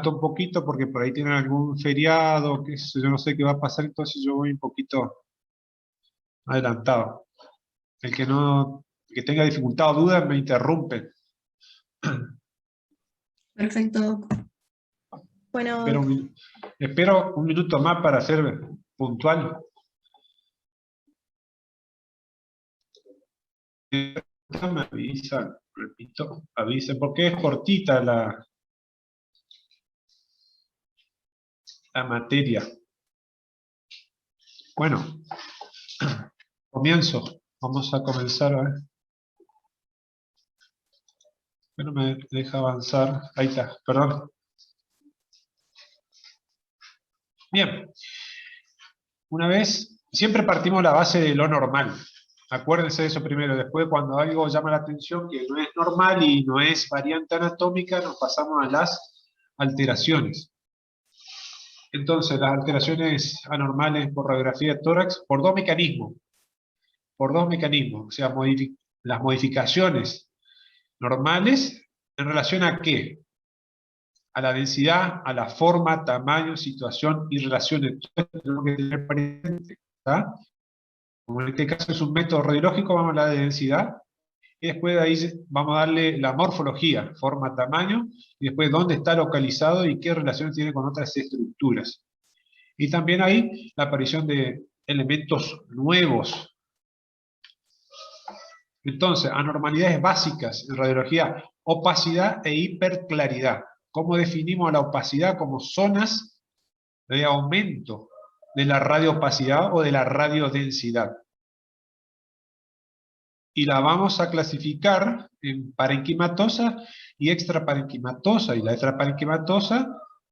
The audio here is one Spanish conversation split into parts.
un poquito porque por ahí tienen algún feriado, que yo no sé qué va a pasar, entonces yo voy un poquito adelantado. El que no, el que tenga dificultad o duda me interrumpe. Perfecto, Doc. Bueno, Espero Doc. espero un minuto más para ser puntual. Me avisan, repito, avisen, porque es cortita la materia. Bueno, comienzo. Vamos a comenzar a ver. Que no me deja avanzar. Ahí está, perdón. Bien. Una vez, siempre partimos la base de lo normal. Acuérdense de eso primero. Después, cuando algo llama la atención que no es normal y no es variante anatómica, nos pasamos a las alteraciones. Entonces, las alteraciones anormales por radiografía de tórax, por dos mecanismos. Por dos mecanismos. O sea, las modificaciones normales, ¿en relación a qué? A la densidad, a la forma, tamaño, situación y relaciones. Entonces, tenemos que tener presente, ¿está? Como en este caso es un método radiológico, vamos a hablar de densidad, y después de ahí vamos a darle la morfología, forma, tamaño, y después dónde está localizado y qué relación tiene con otras estructuras. Y también ahí la aparición de elementos nuevos. Entonces, anormalidades básicas en radiología, opacidad e hiperclaridad. ¿Cómo definimos la opacidad? Como zonas de aumento de la radioopacidad o de la radiodensidad. Y la vamos a clasificar en parenquimatosa y extraparenquimatosa. Y la extraparenquimatosa,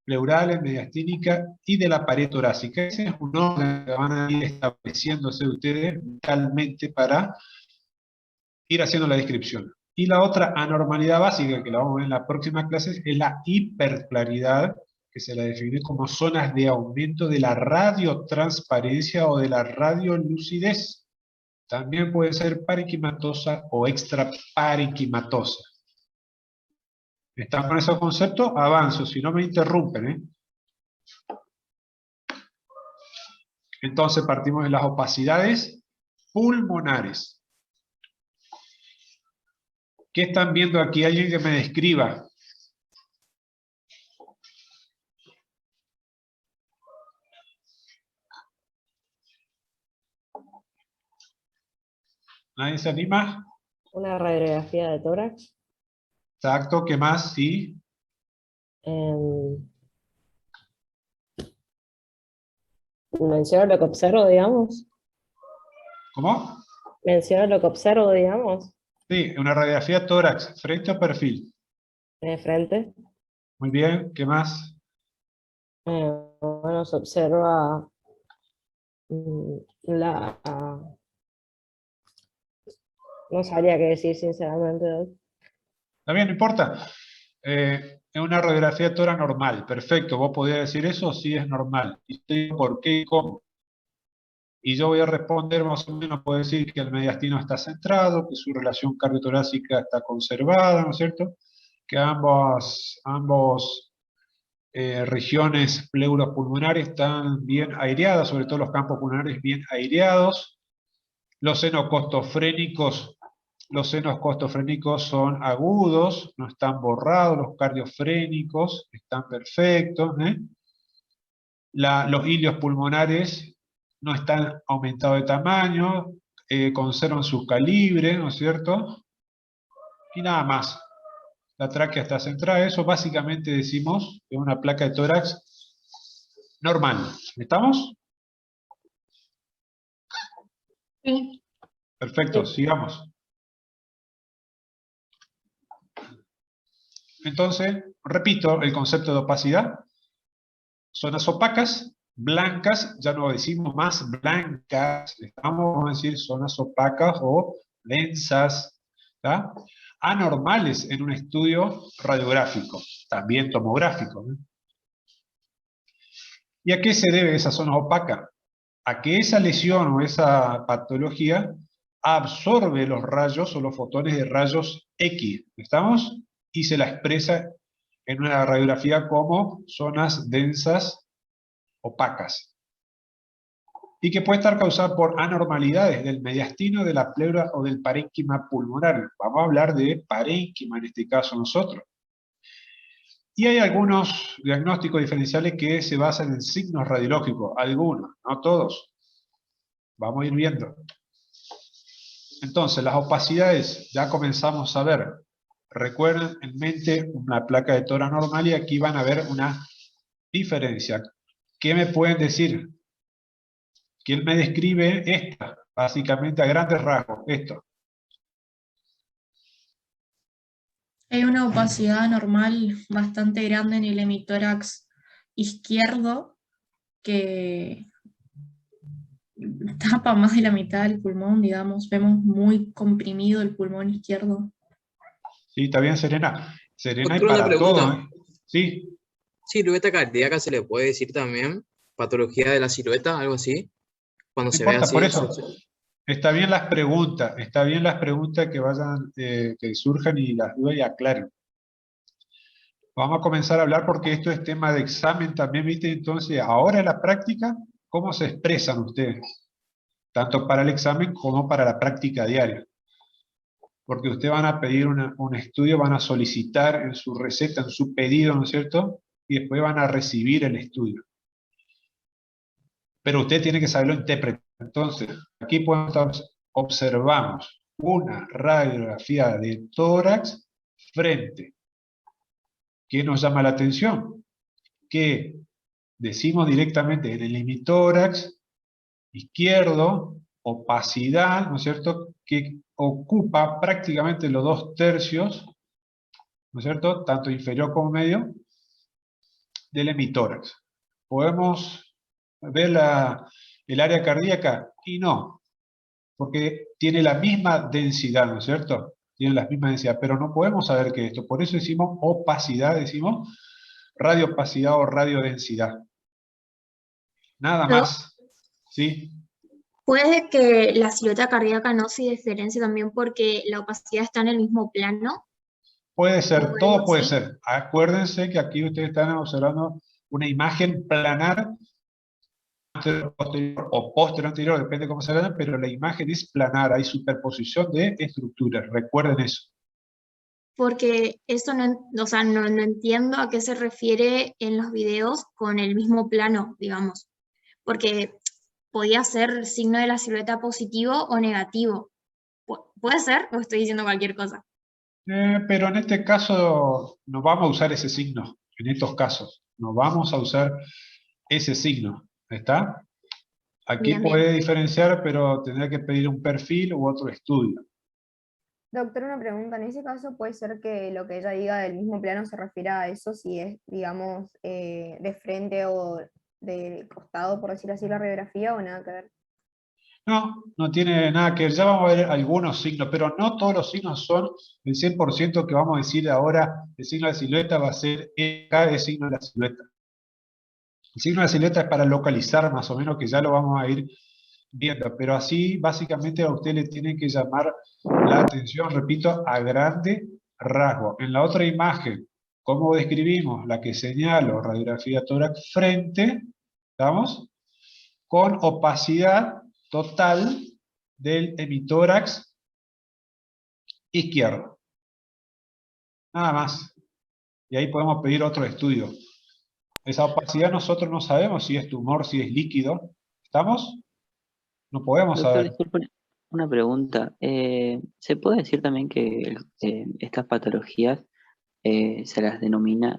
pleurales, mediastínica y de la pared torácica. Ese es un orden que van a ir estableciéndose ustedes mentalmente para ir haciendo la descripción. Y la otra anormalidad básica, que la vamos a ver en la próxima clase, es la hiperclaridad, que se la define como zonas de aumento de la radiotransparencia o de la radiolucidez. También puede ser parenquimatosa o extraparenquimatosa. ¿Están con esos conceptos? Avanzo, si no me interrumpen, ¿eh? Entonces partimos de las opacidades pulmonares. ¿Qué están viendo aquí? Alguien que me describa. ¿Nadie se anima? Una radiografía de tórax. Exacto, ¿qué más? Sí. Menciono lo que observo, digamos. ¿Cómo? Menciono lo que observo, digamos. Sí, una radiografía tórax, frente o perfil. De frente. Muy bien, ¿qué más? Bueno, se observa la... no sabría qué decir, sinceramente. Está bien, no importa. Es una radiografía tórax normal. Perfecto, ¿vos podías decir eso? Sí, es normal. Y te digo por qué y cómo. Y yo voy a responder más o menos, puedo decir que el mediastino está centrado, que su relación cardiotorácica está conservada, ¿no es cierto? Que ambos regiones pleuropulmonares están bien aireadas, sobre todo los campos pulmonares bien aireados. Los senos costofrénicos son agudos, no están borrados, los cardiofrénicos están perfectos, ¿eh? Los ilios pulmonares no están aumentados de tamaño, conservan su calibre, ¿no es cierto? Y nada más. La tráquea está centrada. Eso básicamente decimos que es una placa de tórax normal. ¿Estamos? Sí. Perfecto, sigamos. Entonces, repito el concepto de opacidad. Zonas opacas, blancas, ya no decimos más blancas, vamos a decir zonas opacas o densas, ¿tá? Anormales en un estudio radiográfico, también tomográfico, ¿no? ¿Y a qué se debe esa zona opaca? A que esa lesión o esa patología absorbe los rayos o los fotones de rayos X, ¿estamos? Y se la expresa en una radiografía como zonas densas opacas, y que puede estar causada por anormalidades del mediastino, de la pleura o del parénquima pulmonar. Vamos a hablar de parénquima en este caso nosotros. Y hay algunos diagnósticos diferenciales que se basan en signos radiológicos, algunos, no todos. Vamos a ir viendo. Entonces, las opacidades ya comenzamos a ver. Recuerden en mente una placa de tórax normal y aquí van a ver una diferencia. ¿Qué me pueden decir? ¿Quién me describe esta? Básicamente a grandes rasgos, esto. Hay una opacidad normal bastante grande en el hemitórax izquierdo que tapa más de la mitad del pulmón, digamos. Vemos muy comprimido el pulmón izquierdo. Sí, está bien, Serena. Serena hay Doctor, una para todo, pregunta. ¿eh? Sí, ¿Silueta cardíaca se le puede decir también? ¿Patología de la silueta, algo así? Cuando no se ve importa, por así. eso. Está bien las preguntas que vayan, que surjan y las dudas y aclaren. Vamos a comenzar a hablar porque esto es tema de examen también, ¿viste? Entonces, ahora en la práctica, ¿cómo se expresan ustedes? Tanto para el examen como para la práctica diaria. Porque ustedes van a pedir un estudio, van a solicitar en su receta, en su pedido, ¿no es cierto? Y después van a recibir el estudio. Pero usted tiene que saberlo interpretar. Entonces, aquí observamos una radiografía de tórax frente. ¿Qué nos llama la atención? Que decimos directamente en el hemitórax izquierdo, opacidad, ¿no es cierto?, que ocupa prácticamente los 2/3, ¿no es cierto?, tanto inferior como medio, del hemitórax. ¿Podemos ver el área cardíaca? Y no, porque tiene la misma densidad, ¿no es cierto? Tiene la misma densidad, pero no podemos saber qué es esto. Por eso decimos opacidad, decimos radioopacidad o radiodensidad. Nada Pero más, ¿sí? puede que la silueta cardíaca no se diferencie también porque la opacidad está en el mismo plano Puede o ser, algo todo puede así. ser. Acuérdense que aquí ustedes están observando una imagen planar, anterior, posterior o posterior anterior, depende cómo se vean, pero la imagen es planar, hay superposición de estructuras, recuerden eso. Porque eso o sea, no entiendo a qué se refiere en los videos con el mismo plano, digamos. Porque podía ser signo de la silueta positivo o negativo. ¿Puede ser? ¿O estoy diciendo cualquier cosa? Pero en este caso no vamos a usar ese signo, en estos casos, no vamos a usar ese signo, ¿está? Aquí Bien, bien. puede diferenciar, pero tendrá que pedir un perfil u otro estudio. Doctor, una pregunta. En ese caso puede ser que lo que ella diga del mismo plano se refiera a eso si es, digamos, de frente o de costado, por decir así, la radiografía o nada que ver. No, no tiene nada que ver. Ya vamos a ver algunos signos, pero no todos los signos son el 100% que vamos a decir ahora. El signo de la silueta va a ser cada signo de la silueta. El signo de la silueta es para localizar más o menos, que ya lo vamos a ir viendo, pero así básicamente a usted le tiene que llamar la atención, repito, a grande rasgo. En la otra imagen, ¿cómo describimos? La que señalo, radiografía tórax frente, ¿estamos? Con opacidad total del hemitórax izquierdo. Nada más. Y ahí podemos pedir otro estudio. Esa opacidad nosotros no sabemos si es tumor, si es líquido. ¿Estamos? No podemos Doctor, saber. disculpe una pregunta. ¿Se puede decir también que estas patologías se las denomina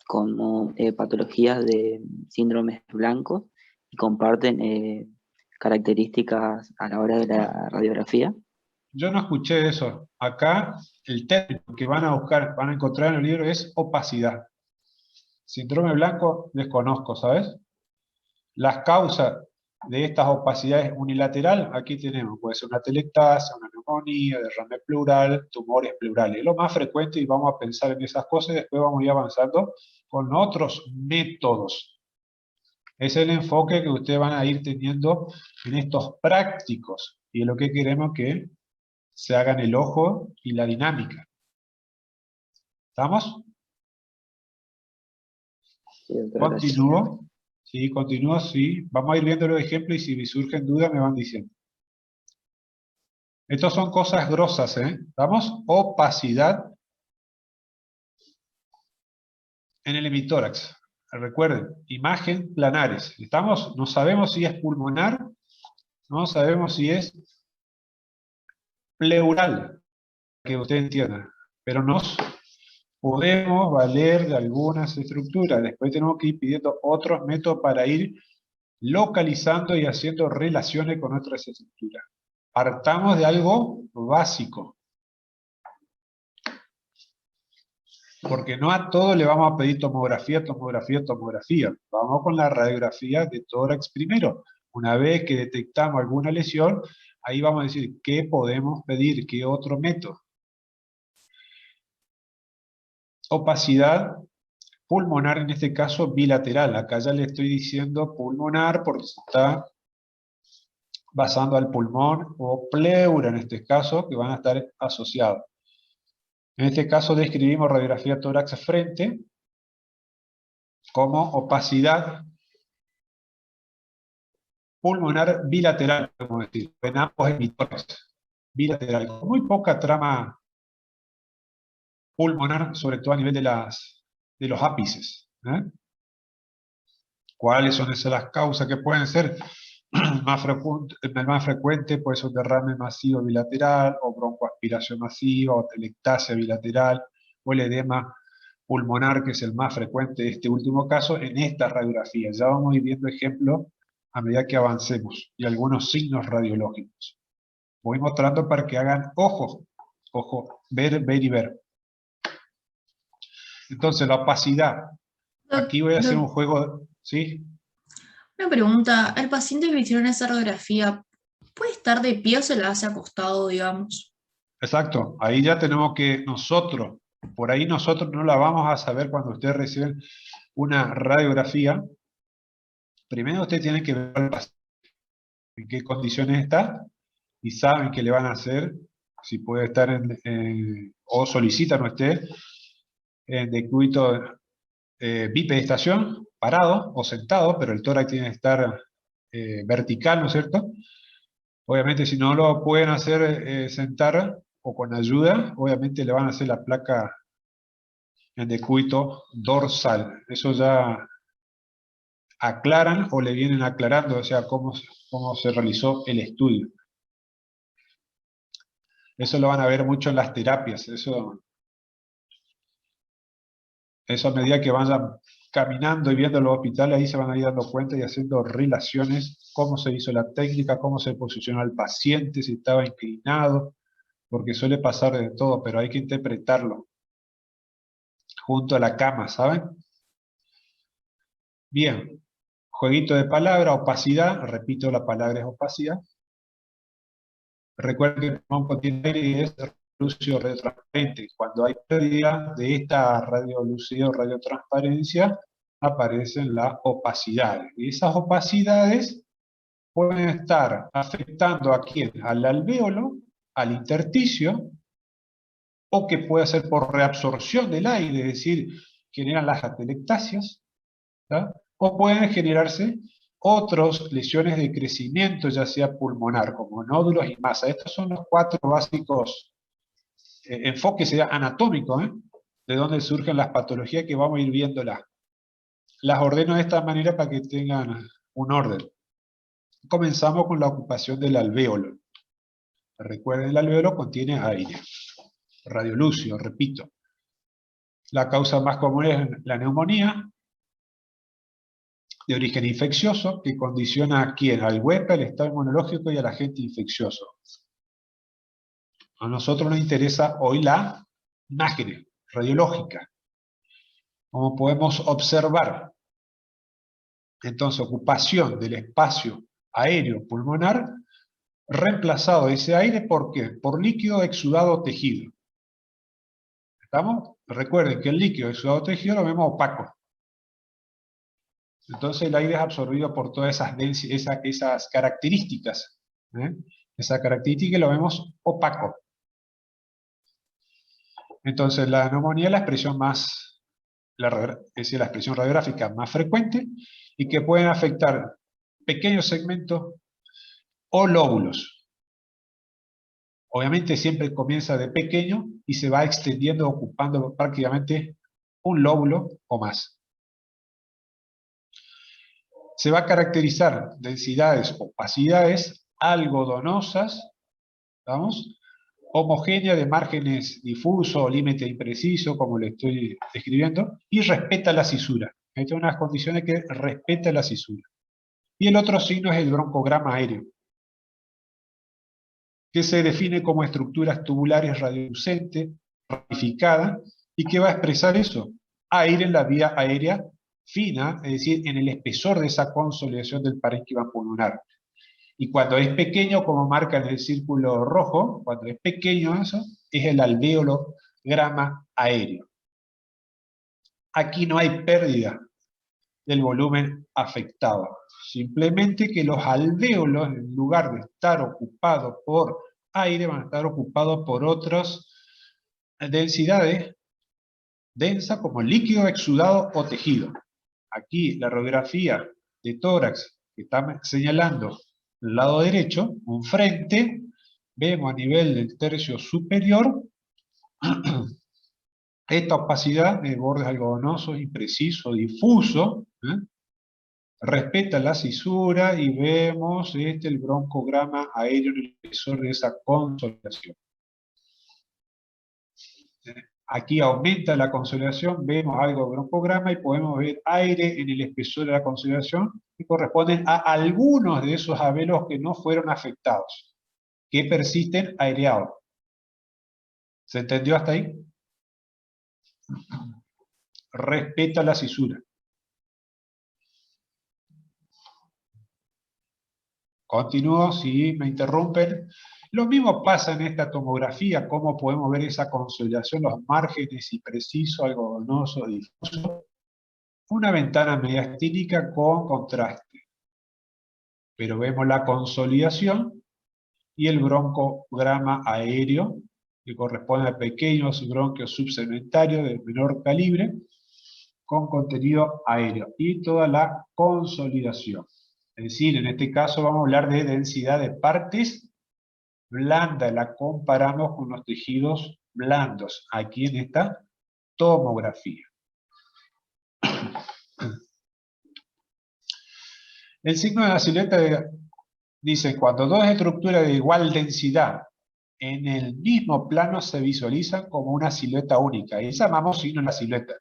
como patologías de síndromes blancos y comparten características a la hora de la radiografía? Yo no escuché eso. Acá el término que van a buscar, van a encontrar en el libro es opacidad. Síndrome blanco desconozco, ¿sabes? Las causas de estas opacidades unilateral, aquí tenemos, puede ser una telectasia, una neumonía, derrame pleural, tumores pleurales. Es lo más frecuente y vamos a pensar en esas cosas y después vamos a ir avanzando con otros métodos. Es el enfoque que ustedes van a ir teniendo en estos prácticos y es lo que queremos que se hagan el ojo y la dinámica. ¿Estamos? Sí, doctora, gracias. Continúo. Sí, continúo, sí. Vamos a ir viendo los ejemplos y si me surgen dudas me van diciendo. Estas son cosas grosas, ¿eh? ¿Estamos? Opacidad en el hemitórax. Recuerden, imagen planares. ¿Estamos? No sabemos si es pulmonar, no sabemos si es pleural, que usted entienda, pero nos podemos valer de algunas estructuras. Después tenemos que ir pidiendo otros métodos para ir localizando y haciendo relaciones con otras estructuras. Partamos de algo básico. Porque no a todo le vamos a pedir tomografía. Vamos con la radiografía de tórax primero. Una vez que detectamos alguna lesión, ahí vamos a decir qué podemos pedir, qué otro método. Opacidad pulmonar, en este caso bilateral. Acá ya le estoy diciendo pulmonar porque se está basando al pulmón, o pleura en este caso, que van a estar asociados. En este caso describimos radiografía tórax frente como opacidad pulmonar bilateral, como decir, en ambos hemitórax, bilateral, con muy poca trama pulmonar, sobre todo a nivel de los ápices. ¿Cuáles son esas las causas que pueden ser? El más frecuente puede ser un derrame masivo bilateral, o broncoaspiración masiva, o telectasia bilateral, o el edema pulmonar, que es el más frecuente de este último caso, en esta radiografía. Ya vamos a ir viendo ejemplos a medida que avancemos, y algunos signos radiológicos. Voy mostrando para que hagan ojo, ver, ver y ver. Entonces, la opacidad. Aquí voy a hacer un juego, ¿sí? Una pregunta, ¿al paciente que le hicieron esa radiografía puede estar de pie o se la hace acostado, digamos? Exacto, ahí ya tenemos que nosotros, por ahí nosotros no la vamos a saber cuando ustedes reciben una radiografía. Primero ustedes tienen que ver al paciente, en qué condiciones está, y saben que le van a hacer, si puede estar o solicitan usted en decúbito bipedestación, parado o sentado, pero el tórax tiene que estar vertical, ¿no es cierto? Obviamente si no lo pueden hacer sentar o con ayuda, obviamente le van a hacer la placa en decúbito dorsal. Eso ya aclaran o le vienen aclarando, o sea, cómo se realizó el estudio. Eso lo van a ver mucho en las terapias. Eso a medida que vayan caminando y viendo los hospitales, ahí se van a ir dando cuenta y haciendo relaciones, cómo se hizo la técnica, cómo se posicionó el paciente, si estaba inclinado, porque suele pasar de todo, pero hay que interpretarlo junto a la cama, ¿saben? Bien, jueguito de palabra, opacidad, repito, la palabra es opacidad. Recuerden que el pulmón contiene aire y es lúcido radiotransparente. Cuando hay pérdida de esta radiolucidez, radiotransparencia, aparecen las opacidades. Y esas opacidades pueden estar afectando a quién, al alvéolo, al intersticio, o que puede ser por reabsorción del aire, es decir, generan las atelectasias, ¿tá? O pueden generarse otras lesiones de crecimiento, ya sea pulmonar, como nódulos y masa. Estos son los 4 básicos enfoques anatómicos, de donde surgen las patologías que vamos a ir viéndolas. Las ordeno de esta manera para que tengan un orden. Comenzamos con la ocupación del alvéolo. Recuerden, el alvéolo contiene aire. Radiolúcido, repito. La causa más común es la neumonía, de origen infeccioso, que condiciona a quién, al huésped, al estado inmunológico y al agente infeccioso. A nosotros nos interesa hoy la imagen radiológica. Como podemos observar, entonces, ocupación del espacio aéreo pulmonar, reemplazado ese aire, ¿por qué? Por líquido exudado tejido. ¿Estamos? Recuerden que el líquido exudado tejido lo vemos opaco. Entonces el aire es absorbido por todas esas características. Esa característica lo vemos opaco. Entonces la neumonía es la expresión más es decir, la expresión radiográfica más frecuente, y que pueden afectar pequeños segmentos o lóbulos. Obviamente siempre comienza de pequeño y se va extendiendo, ocupando prácticamente un lóbulo o más. Se va a caracterizar densidades, opacidades algodonosas, ¿vamos? Homogénea de márgenes difusos o límite impreciso, como le estoy describiendo, y respeta la cisura. Estas son unas condiciones que respeta la cisura. Y el otro signo es el broncograma aéreo, que se define como estructuras tubulares radiolucentes, ramificadas, y que va a expresar eso, aire en la vía aérea fina, es decir, en el espesor de esa consolidación del parénquima pulmonar. Y cuando es pequeño, como marca en el círculo rojo, cuando es pequeño eso, es el alveolograma aéreo. Aquí no hay pérdida del volumen afectado. Simplemente que los alvéolos, en lugar de estar ocupados por aire, van a estar ocupados por otras densidades densas como líquido exudado o tejido. Aquí la radiografía de tórax que está señalando el lado derecho, un frente, vemos a nivel del tercio superior esta opacidad de bordes algodonosos, impreciso, difuso, respeta la cisura y vemos el broncograma aéreo en el espesor de esa consolidación. Aquí aumenta la consolidación, vemos algo de broncograma y podemos ver aire en el espesor de la consolidación que corresponden a algunos de esos alvéolos que no fueron afectados, que persisten aireados. ¿Se entendió hasta ahí? Respeta la cisura. Continúo, si me interrumpen. Lo mismo pasa en esta tomografía, cómo podemos ver esa consolidación, los márgenes imprecisos, algodonosos, difusos. Una ventana mediastínica con contraste. Pero vemos la consolidación y el broncograma aéreo, que corresponde a pequeños bronquios subsegmentarios de menor calibre, con contenido aéreo. Y toda la consolidación. Es decir, en este caso vamos a hablar de densidad de partes blandas, la comparamos con los tejidos blandos, aquí en esta tomografía. El signo de la silueta dice, cuando dos estructuras de igual densidad en el mismo plano se visualizan como una silueta única, y llamamos signo de la silueta.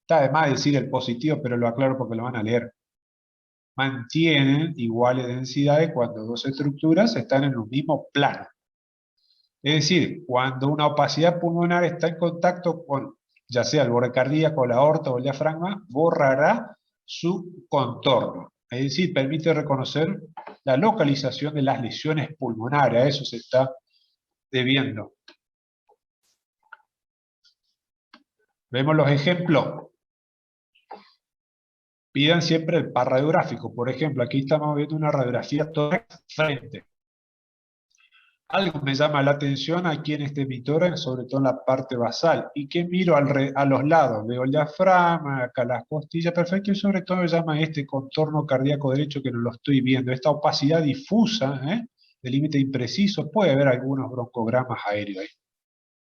Está de más decir el positivo, pero lo aclaro porque lo van a leer. Mantienen iguales densidades cuando dos estructuras están en un mismo plano. Es decir, cuando una opacidad pulmonar está en contacto con, ya sea el borde cardíaco, la aorta o el diafragma, borrará su contorno. Es decir, permite reconocer la localización de las lesiones pulmonares. A eso se está debiendo. Vemos los ejemplos. Pidan siempre el par radiográfico. Por ejemplo, aquí estamos viendo una radiografía tórax frente. Algo me llama la atención aquí en este tórax, sobre todo en la parte basal. ¿Y qué miro a los lados? Veo el diafragma, acá las costillas, perfecto. Y sobre todo me llama este contorno cardíaco derecho que no lo estoy viendo. Esta opacidad difusa, de límite impreciso, puede haber algunos broncogramas aéreos ahí.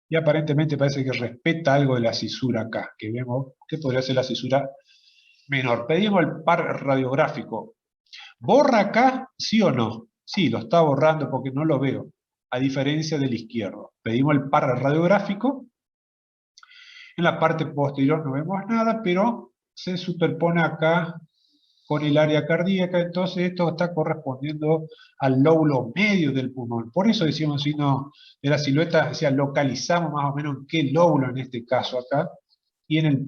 Y aparentemente parece que respeta algo de la cisura acá, que vemos que podría ser la cisura menor. Pedimos el par radiográfico. ¿Borra acá, sí o no? Sí, lo está borrando porque no lo veo, a diferencia del izquierdo. Pedimos el par radiográfico. En la parte posterior no vemos nada, pero se superpone acá con el área cardíaca, entonces esto está correspondiendo al lóbulo medio del pulmón. Por eso decimos signo de la silueta, o sea, localizamos más o menos en qué lóbulo en este caso acá, y en el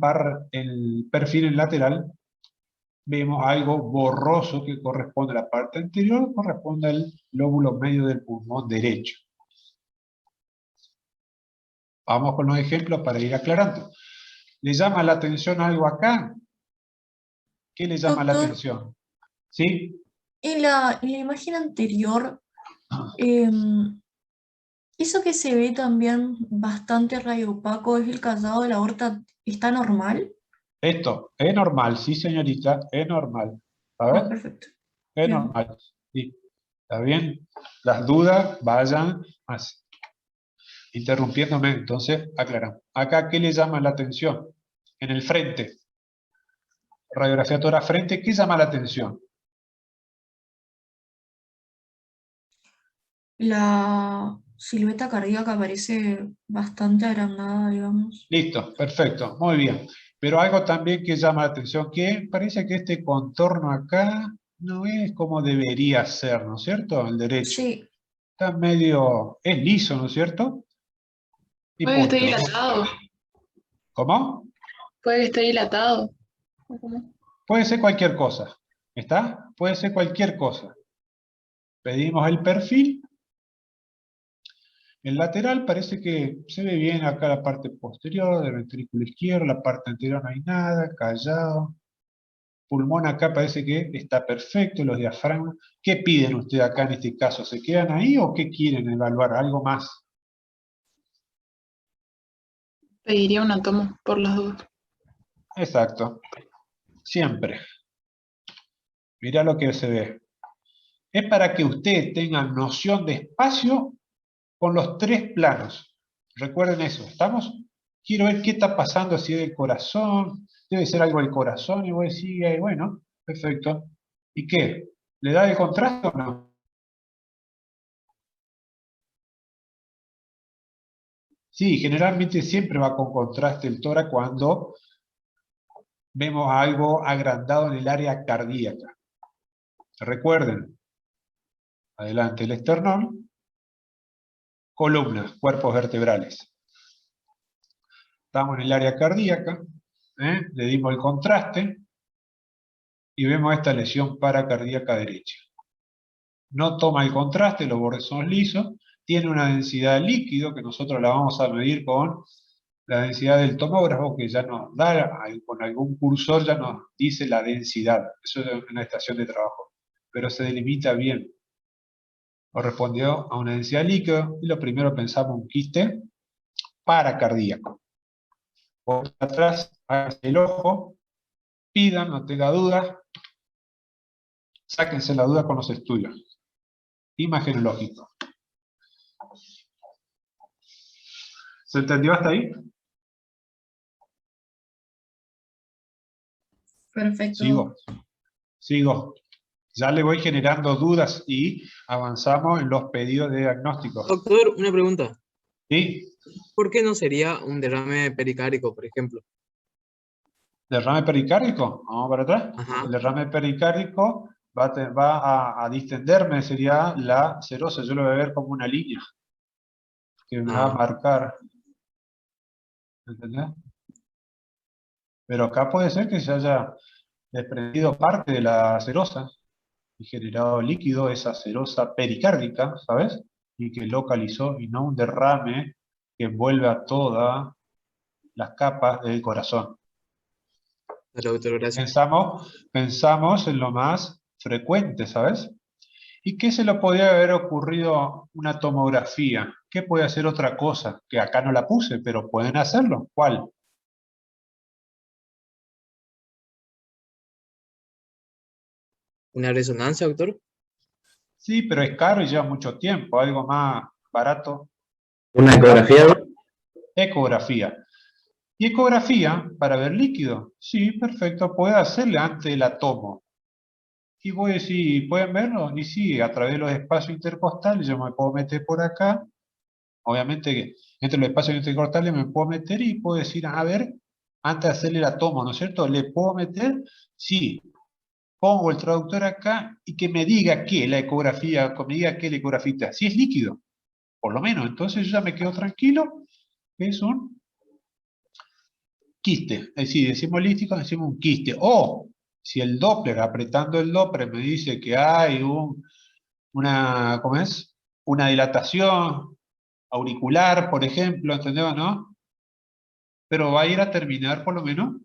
perfil en lateral vemos algo borroso que corresponde a la parte anterior, corresponde al lóbulo medio del pulmón derecho. Vamos con los ejemplos para ir aclarando. ¿Le llama la atención algo acá? ¿Qué le llama la Doctor, atención? ¿Sí? en la imagen anterior, eso que se ve también bastante radiopaco es el callado de la aorta, ¿está normal? Esto es normal, sí señorita, es normal. A Ah, ver, perfecto. es Bien. normal. Sí. ¿Está bien? Las dudas vayan así, interrumpiéndome, entonces aclaramos. Acá, ¿qué le llama la atención? En el frente. Radiografía tórax frente, ¿qué llama la atención? La silueta cardíaca parece bastante agrandada, digamos. Listo, perfecto, muy bien. Pero algo también que llama la atención, que parece que este contorno acá no es como debería ser, ¿no es cierto? El derecho. Sí, Está medio, es liso, ¿no es cierto? Y Puede que esté punto. dilatado, ¿Cómo? puede que esté dilatado. ¿O cómo? Puede ser cualquier cosa. ¿Está? Puede ser cualquier cosa. Pedimos el perfil. El lateral parece que se ve bien acá la parte posterior del ventrículo izquierdo, la parte anterior no hay nada, callado. Pulmón acá parece que está perfecto, los diafragmas. ¿Qué piden ustedes acá en este caso? ¿Se quedan ahí o qué quieren evaluar? ¿Algo más? Pediría una toma por las dudas. Exacto. Siempre. Mirá lo que se ve. Es para que ustedes tengan noción de espacio con los tres planos. Recuerden eso, ¿estamos? Quiero ver qué está pasando, si es del corazón, debe ser algo del corazón, y voy a decir, bueno, perfecto. ¿Y qué? ¿Le da el contraste o no? Sí, generalmente siempre va con contraste el tórax cuando vemos algo agrandado en el área cardíaca. Recuerden, adelante el esternón, columnas, cuerpos vertebrales. Estamos en el área cardíaca, le dimos el contraste y vemos esta lesión paracardíaca derecha. No toma el contraste, los bordes son lisos, tiene una densidad de líquido que nosotros la vamos a medir con la densidad del tomógrafo, que ya nos da, con algún cursor ya nos dice la densidad. Eso es una estación de trabajo, pero se delimita bien. Correspondió a una densidad líquido y lo primero pensamos un quiste paracardíaco. Por atrás, háganse el ojo, pidan, no tenga dudas, sáquense la duda con los estudios. Imagenológico. ¿Se entendió hasta ahí? perfecto. Sigo. Ya le voy generando dudas y avanzamos en los pedidos de diagnóstico. Doctor, una pregunta. ¿Sí? ¿Por qué no sería un derrame pericárdico, por ejemplo? ¿Derrame pericárdico? Vamos para atrás. Ajá. El derrame pericárdico va a distenderme, sería la serosa. Yo lo voy a ver como una línea que me va a Ah, marcar. ¿Entendés? Pero acá puede ser que se haya desprendido parte de la serosa y generado líquido, esa serosa pericárdica, ¿sabes? Y que localizó, y no un derrame que envuelve a todas las capas del corazón. dale, doctor, gracias. Pensamos en lo más frecuente, ¿sabes? ¿Y qué se le podría haber ocurrido una tomografía? ¿Qué puede hacer otra cosa? Que acá no la puse, pero pueden hacerlo. ¿Cuál? ¿Una resonancia, doctor? Sí, pero es caro y lleva mucho tiempo. Algo más barato. ¿Una ecografía? Ecografía. ¿Y ecografía para ver líquido? Sí, perfecto. Puede hacerle antes de la tomo. Y voy a decir, ¿pueden verlo? Y sí, a través de los espacios intercostales yo me puedo meter por acá. Obviamente que entre los espacios intercostales me puedo meter y puedo decir, a ver, antes de hacerle la toma, ¿no es cierto? ¿Le puedo meter? Sí. Pongo el traductor acá y que me diga qué la ecografía, que me diga qué la ecografía está. Si es líquido, por lo menos. Entonces yo ya me quedo tranquilo, que es un quiste. Es decir, decimos lístico, decimos un quiste. O, si el Doppler, apretando el Doppler, me dice que hay ¿cómo es? Una dilatación auricular, por ejemplo, ¿entendés, no? Pero va a ir a terminar, por lo menos,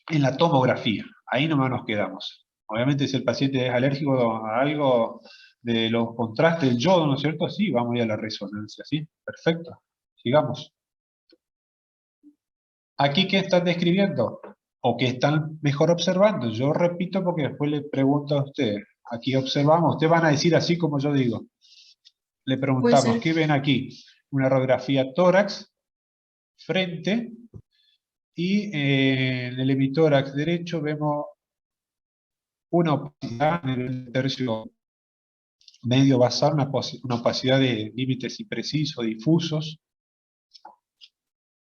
en la tomografía. Ahí nomás nos quedamos. Obviamente, si el paciente es alérgico a algo de los contrastes del yodo, ¿no es cierto? Sí, vamos a ir a la resonancia, ¿sí? Perfecto. Sigamos. ¿Aquí qué están describiendo? o qué están mejor observando. Yo repito porque después le pregunto a ustedes. Aquí observamos, ustedes van a decir así como yo digo. Le preguntamos, ser. ¿qué ven aquí? Una radiografía tórax, frente, y en el hemitórax derecho vemos una opacidad en el tercio medio basal, una opacidad de límites imprecisos, difusos,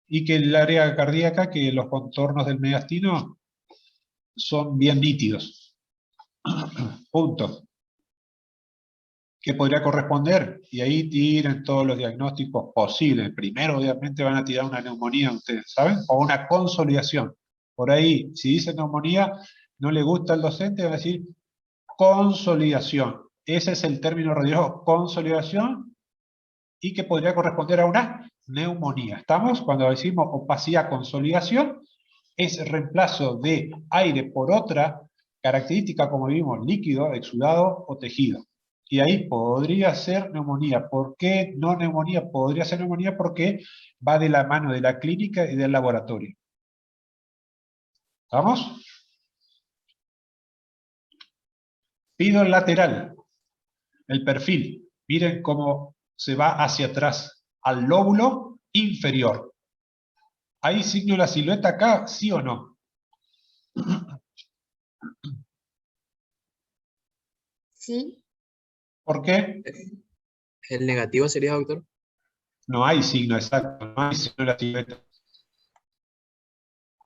y que el área cardíaca, que los contornos del mediastino son bien nítidos. Punto. ¿Qué podría corresponder? Y ahí tiran todos los diagnósticos posibles. Primero, obviamente, van a tirar una neumonía, ustedes saben, o una consolidación. Por ahí, si dice neumonía, no le gusta al docente, va a decir consolidación. Ese es el término radiológico, consolidación, y que podría corresponder a una neumonía. ¿Estamos? Cuando decimos opacidad, consolidación, es reemplazo de aire por otra característica, como vimos, líquido, exudado o tejido. Y ahí podría ser neumonía. ¿Por qué no neumonía? Podría ser neumonía porque va de la mano de la clínica y del laboratorio. ¿Vamos? Pido el lateral, el perfil. Miren cómo se va hacia atrás, al lóbulo inferior. ¿Hay signo de la silueta acá, sí o no? Sí, ¿Por qué? ¿El negativo sería, doctor? No hay signo exacto, no hay signo de la silueta.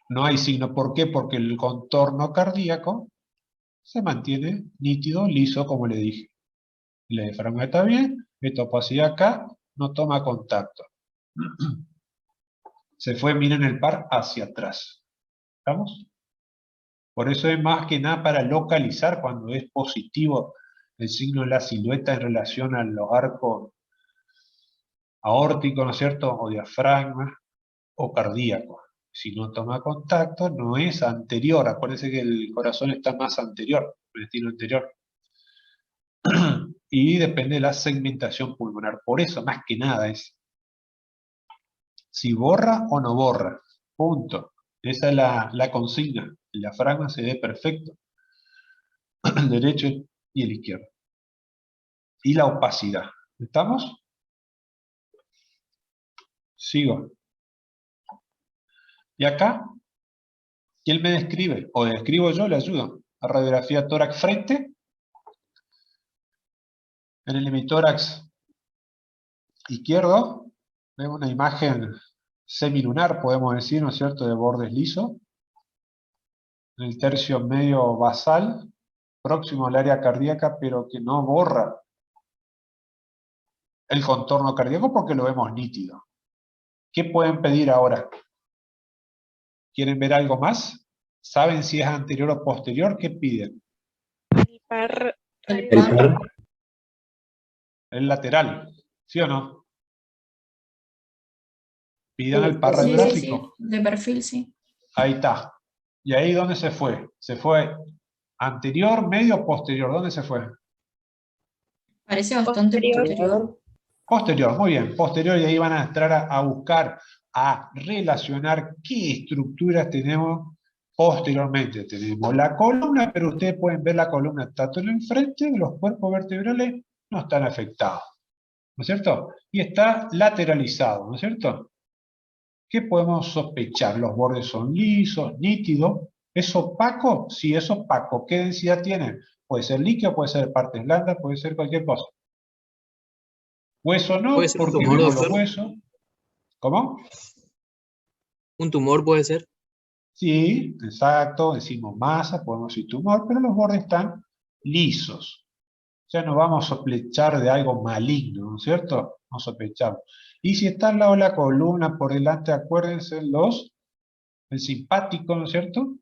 No hay signo. ¿Por qué? Porque el contorno cardíaco se mantiene nítido, liso, como le dije. La diafragma está bien, esta opacidad acá no toma contacto. Se fue, miren el par, hacia atrás. ¿Estamos? Por eso es más que nada para localizar cuando es positivo el signo de la silueta en relación a los arcos aórticos, ¿no es cierto? O diafragma o cardíaco. Si no toma contacto, no es anterior. Acuérdense que el corazón está más anterior, el destino anterior. Y depende de la segmentación pulmonar. Por eso, más que nada, es si borra o no borra. Punto. Esa es la consigna. El diafragma se ve perfecto. El derecho y el izquierdo. Y la opacidad. ¿Estamos? Sigo. Y acá, ¿quién me describe? O describo yo, le ayudo. La radiografía tórax frente. En el hemitórax izquierdo vemos una imagen semilunar, podemos decir, ¿no es cierto?, de bordes lisos. En el tercio medio basal, próximo al área cardíaca, pero que no borra el contorno cardíaco porque lo vemos nítido. ¿Qué pueden pedir ahora? ¿Quieren ver algo más? ¿Saben si es anterior o posterior? ¿Qué piden? El par. El par. El lateral, ¿sí o no? Pidan el par Sí, sí, radiográfico. sí. De perfil, sí. Ahí está. ¿Y ahí dónde se fue? ¿Se fue anterior, medio o posterior? ¿Dónde se fue? Parece bastante posterior. Posterior. Posterior, muy bien. Posterior, y ahí van a entrar a buscar, a relacionar qué estructuras tenemos posteriormente. Tenemos la columna, pero ustedes pueden ver la columna tanto en el frente, los cuerpos vertebrales no están afectados. ¿No es cierto? Y está lateralizado, ¿no es cierto? ¿Qué podemos sospechar? Los bordes son lisos, nítidos. ¿Es opaco? Sí, es opaco. ¿Qué densidad tiene? Puede ser líquido, puede ser partes blandas, puede ser cualquier cosa. Hueso no, ¿Puede ser un porque tumor, vemos los doctor? huesos. ¿Cómo? ¿Un tumor puede ser? Sí, exacto. Decimos masa, podemos decir tumor, pero los bordes están lisos. Ya no vamos a sospechar de algo maligno, ¿no es cierto? No sospechamos. Y si está al lado de la columna, por delante, acuérdense el simpático, ¿no es cierto?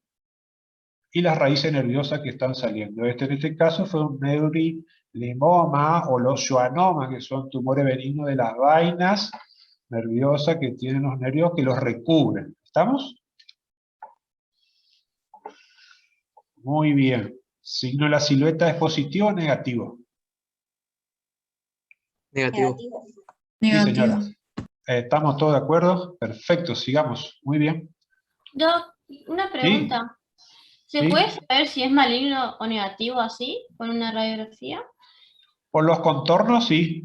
Y las raíces nerviosas que están saliendo. En este caso fue un neurolimoma o los schwannomas, que son tumores benignos de las vainas nerviosas que tienen los nervios que los recubren. ¿Estamos? Muy bien. ¿Signo de la silueta es positivo o negativo? Negativo. Sí, señora. Negativo. ¿Estamos todos de acuerdo? Perfecto, sigamos. Muy bien. Doc, Una pregunta. ¿Se Sí. puede saber si es maligno o negativo así, con una radiografía? Por los contornos, sí.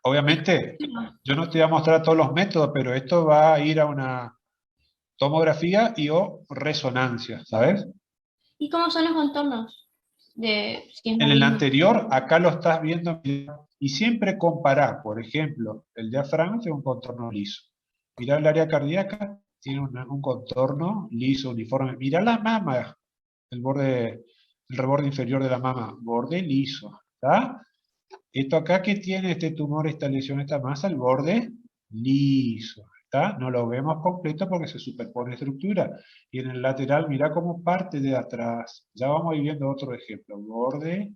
Obviamente, yo no te voy a mostrar todos los métodos, pero esto va a ir a una tomografía y o resonancia, ¿sabes? ¿Y cómo son los contornos? De si es En el maligno. anterior, acá lo estás viendo, y siempre compará, por ejemplo, el diafragma tiene un contorno liso. Mirá el área cardíaca, tiene un contorno liso, uniforme. Mirá la mama, el reborde inferior de la mama, borde liso, ¿está? Esto acá que tiene este tumor, esta lesión, esta masa, el borde liso, ¿está? No lo vemos completo porque se superpone estructura. Y en el lateral, mira cómo parte de atrás. Ya vamos a ir viendo otro ejemplo. Borde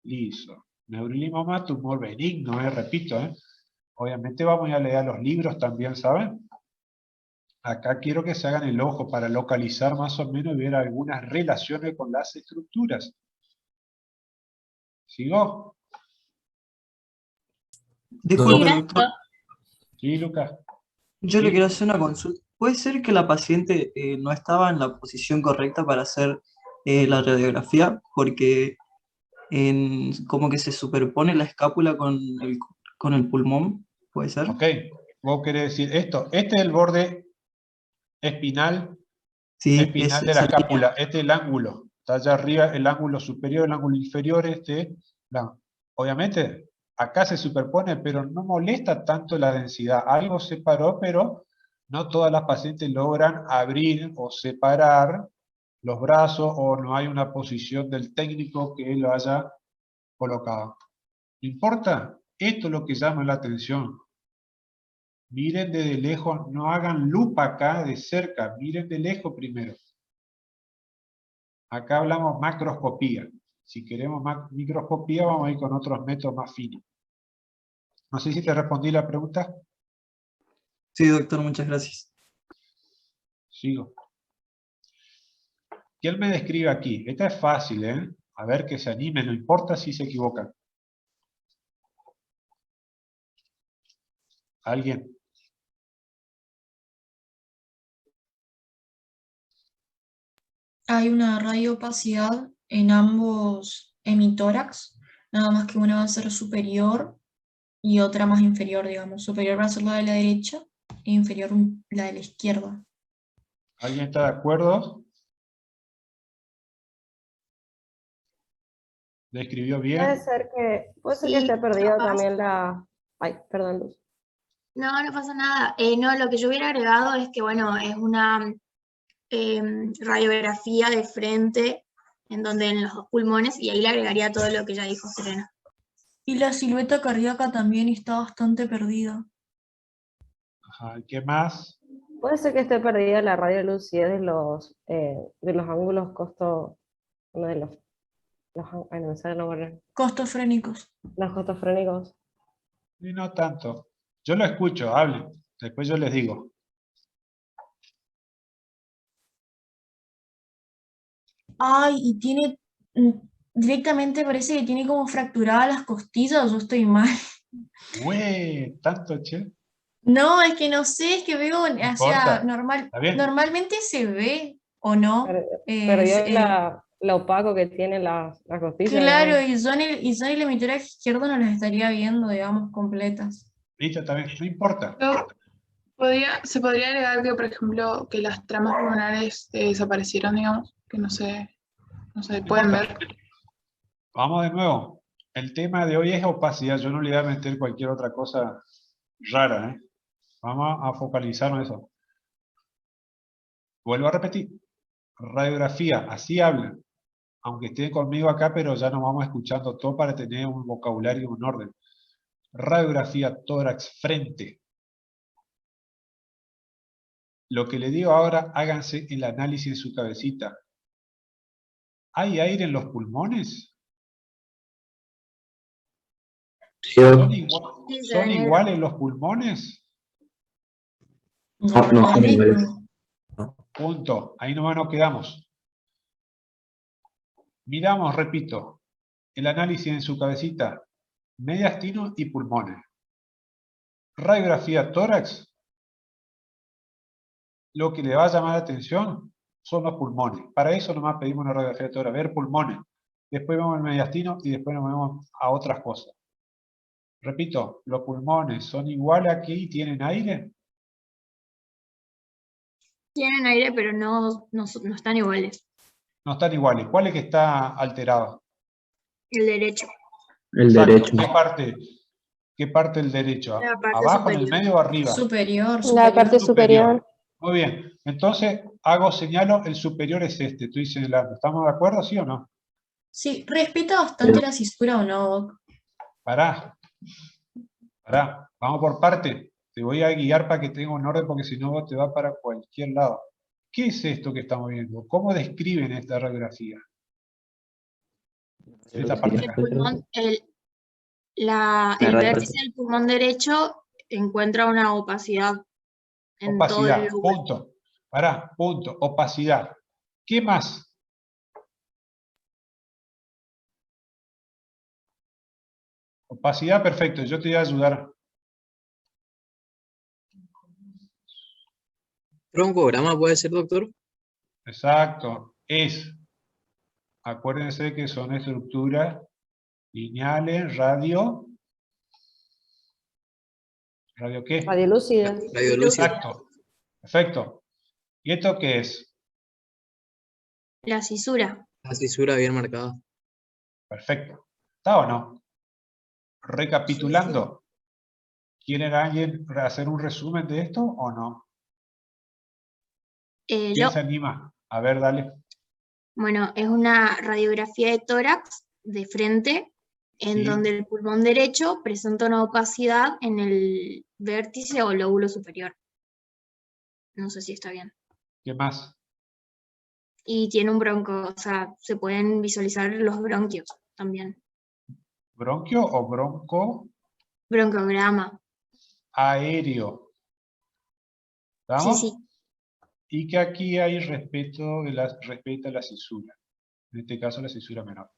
liso. Neurolimoma, tumor benigno, repito. Obviamente vamos a leer los libros también, ¿saben? Acá quiero que se hagan el ojo para localizar más o menos y ver algunas relaciones con las estructuras. ¿Sigo? Disculpe, Sí, doctor. Sí, Lucas. Yo le Sí. quiero hacer una consulta. ¿Puede ser que la paciente no estaba en la posición correcta para hacer la radiografía? Porque como que se superpone la escápula con el pulmón, ¿puede ser? Ok, vos querés decir esto. Este es el borde espinal, Sí, espinal de la esa escápula. línea. Este es el ángulo. Está allá arriba el ángulo superior, el ángulo inferior. Obviamente, acá se superpone, pero no molesta tanto la densidad. Algo separó, pero no todas las pacientes logran abrir o separar los brazos o no hay una posición del técnico que lo haya colocado. No importa, esto es lo que llama la atención. Miren desde lejos, no hagan lupa acá de cerca, miren de lejos primero. Acá hablamos macroscopía. Si queremos microscopía, vamos a ir con otros métodos más finos. No sé si te respondí la pregunta. Sí, doctor, muchas gracias. Sigo. ¿Quién me describe aquí? Esta es fácil, ¿eh? A ver que se anime, no importa si se equivocan. ¿Alguien? Hay una radioopacidad en ambos hemitórax, nada más que una va a ser superior y otra más inferior, digamos. Superior va a ser la de la derecha e inferior la de la izquierda. ¿Alguien está de acuerdo? ¿Describió Puede bien? ser que Sí, esté perdida capaz. también la... Ay, perdón, Luz. No, no pasa nada. No, lo que yo hubiera agregado es que, bueno, es una radiografía de frente en donde en los dos pulmones, y ahí le agregaría todo lo que ya dijo Serena. Y la silueta cardíaca también está bastante perdida. Ajá, ¿qué más? Puede ser que esté perdida la radiolucidez de los ángulos uno de ay, no me sale el nombre. Costofrénicos. Los costofrénicos. Y no tanto. Yo lo escucho, hablen. Después yo les digo. Ay, y tiene, directamente parece que tiene como fracturadas las costillas, yo estoy mal. ¡Ué! ¿Tanto, che? No, es que no sé, es que veo, o sea, Importa. ¿Está bien? normalmente se ve, ¿o no? Perdió lo opaco que tienen las costillas, Claro, digamos. y yo en el hemitórax izquierdo no las estaría viendo, digamos, completas. Listo, está bien. No importa. Se podría agregar que, por ejemplo, que las tramas pulmonares desaparecieron, digamos, que no se pueden ver. Vamos de nuevo. El tema de hoy es opacidad. Yo no le voy a meter cualquier otra cosa rara, ¿eh? Vamos a focalizarnos en eso. Vuelvo a repetir. Radiografía, así hablan. Aunque estén conmigo acá, pero ya nos vamos escuchando todo para tener un vocabulario y un orden. Radiografía, tórax, frente. Lo que le digo ahora, háganse el análisis en su cabecita. ¿Hay aire en los pulmones? ¿Son iguales los pulmones? Normalmente no. Punto. Ahí nomás nos quedamos. Miramos, repito, el análisis en su cabecita. Mediastino y pulmones. Radiografía tórax. Lo que le va a llamar la atención son los pulmones. Para eso nomás pedimos una radiografía de tórax, ver pulmones. Después vemos el mediastino y después nos vemos a otras cosas. Repito, ¿los pulmones son iguales aquí y tienen aire? Tienen aire, pero no están iguales. No están iguales. ¿Cuál es que está alterado? El derecho. El Exacto. derecho. ¿Qué parte del derecho? La parte ¿Abajo, en el superior. medio o arriba? Superior, La superior. parte superior. Muy bien. Entonces, señalo, el superior es este. Estoy señalando. ¿Estamos de acuerdo, sí o no? Sí, respeta bastante la cisura o no, Doc. Pará. Vamos por parte. Te voy a guiar para que tenga un orden, porque si no vos te vas para cualquier lado. ¿Qué es esto que estamos viendo? ¿Cómo describen esta radiografía? Esta parte El acá. pulmón, el radio- vértice del pulmón derecho encuentra una opacidad en todo Opacidad, el lóbulo. punto. Pará, punto. Opacidad. ¿Qué más? Opacidad, perfecto. Yo te voy a ayudar. ¿Broncograma puede ser, doctor? Exacto. Acuérdense que son estructuras lineales, ¿radio qué? Radiolúcida. Radiolúcida. Exacto. Perfecto. ¿Y esto qué es? La cisura. La cisura bien marcada. Perfecto. ¿Está o no? Recapitulando. ¿Quieren alguien hacer un resumen de esto o no? ¿Quién Yo, se anima? A ver, dale. bueno, es una radiografía de tórax de frente, en Sí. donde el pulmón derecho presenta una opacidad en el vértice o lóbulo superior. No sé si está bien. ¿Qué más? Y tiene un bronco, o sea, se pueden visualizar los bronquios también. ¿Bronquio o bronco Broncograma. aéreo? Sí, ¿Estamos? sí. Y que aquí hay respeta la cisura. En este caso, la cisura menor.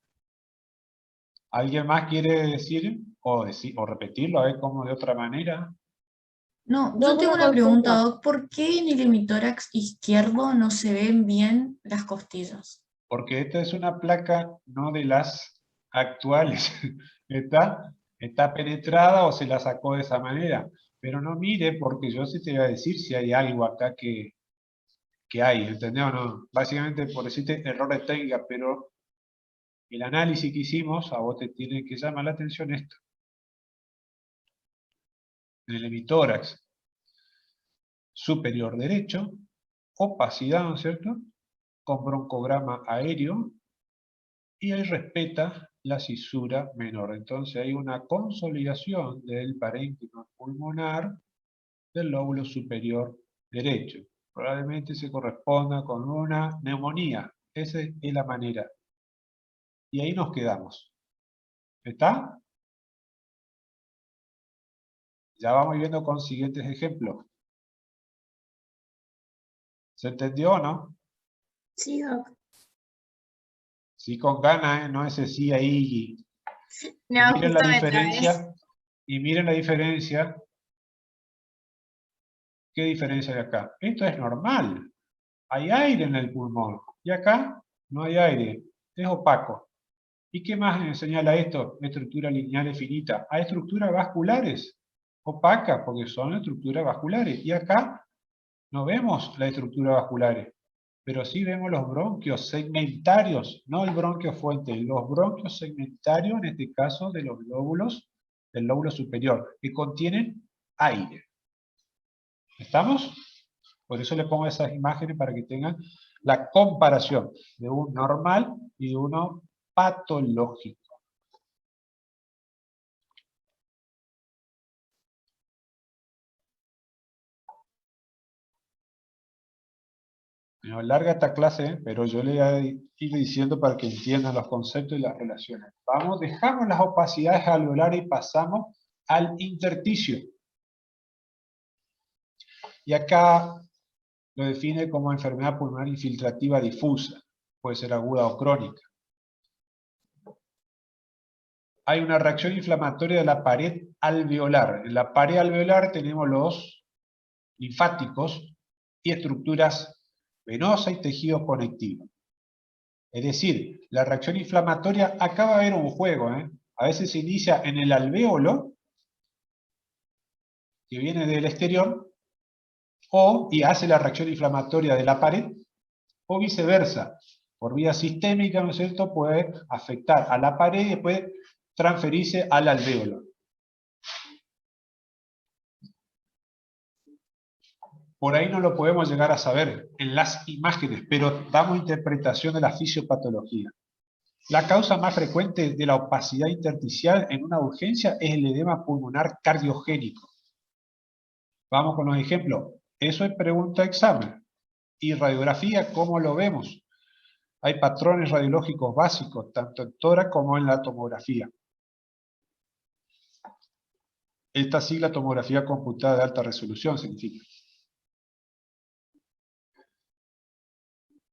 ¿Alguien más quiere decir o repetirlo? A ver cómo de otra manera. No, Doc, yo tengo una una pregunta, consulta. Doc. ¿Por qué en el hemitórax izquierdo no se ven bien las costillas? Porque esta es una placa no de las actuales. Está penetrada o se la sacó de esa manera. Pero no mire, porque yo sí te voy a decir si hay algo acá que hay, ¿entendés o no? Básicamente, por decirte, errores técnicos, pero el análisis que hicimos, a vos te tiene que llamar la atención esto. En el hemitórax superior derecho, opacidad, ¿no es cierto? Con broncograma aéreo, y ahí respeta la cisura menor. Entonces hay una consolidación del parénquima pulmonar del lóbulo superior derecho. Probablemente se corresponda con una neumonía. Esa es la manera. Y ahí nos quedamos. ¿Está? Ya vamos viendo con siguientes ejemplos. ¿Se entendió o no? Sí, Doc. Sí, con ganas, ¿eh? No ese sí ahí. No, Miren la justo me trabé. diferencia. Y miren la diferencia. ¿Qué diferencia hay acá? Esto es normal. Hay aire en el pulmón. Y acá no hay aire. Es opaco. ¿Y qué más señala esto? Estructuras lineales finitas. Hay estructuras vasculares. Opacas, porque son estructuras vasculares. Y acá no vemos las estructuras vasculares. Pero sí vemos los bronquios segmentarios. No el bronquio fuente. Los bronquios segmentarios, en este caso, de los lóbulos, del lóbulo superior, que contienen aire. ¿Estamos? Por eso le pongo esas imágenes para que tengan la comparación de un normal y de uno patológico. Larga esta clase, pero yo le voy a ir diciendo para que entiendan los conceptos y las relaciones. Vamos, dejamos las opacidades alveolares y pasamos al intersticio. Y acá lo define como enfermedad pulmonar infiltrativa difusa. Puede ser aguda o crónica. Hay una reacción inflamatoria de la pared alveolar. En la pared alveolar tenemos los linfáticos y estructuras venosa y tejido conectivo. Es decir, la reacción inflamatoria, acá va a haber un juego, a veces se inicia en el alvéolo, que viene del exterior, y hace la reacción inflamatoria de la pared, o viceversa, por vía sistémica, ¿no es cierto?, puede afectar a la pared y después transferirse al alvéolo. Por ahí no lo podemos llegar a saber en las imágenes, pero damos interpretación de la fisiopatología. La causa más frecuente de la opacidad intersticial en una urgencia es el edema pulmonar cardiogénico. Vamos con los ejemplos. Eso es pregunta de examen. Y radiografía, ¿cómo lo vemos? Hay patrones radiológicos básicos, tanto en tórax como en la tomografía. Esta sigla tomografía computada de alta resolución significa.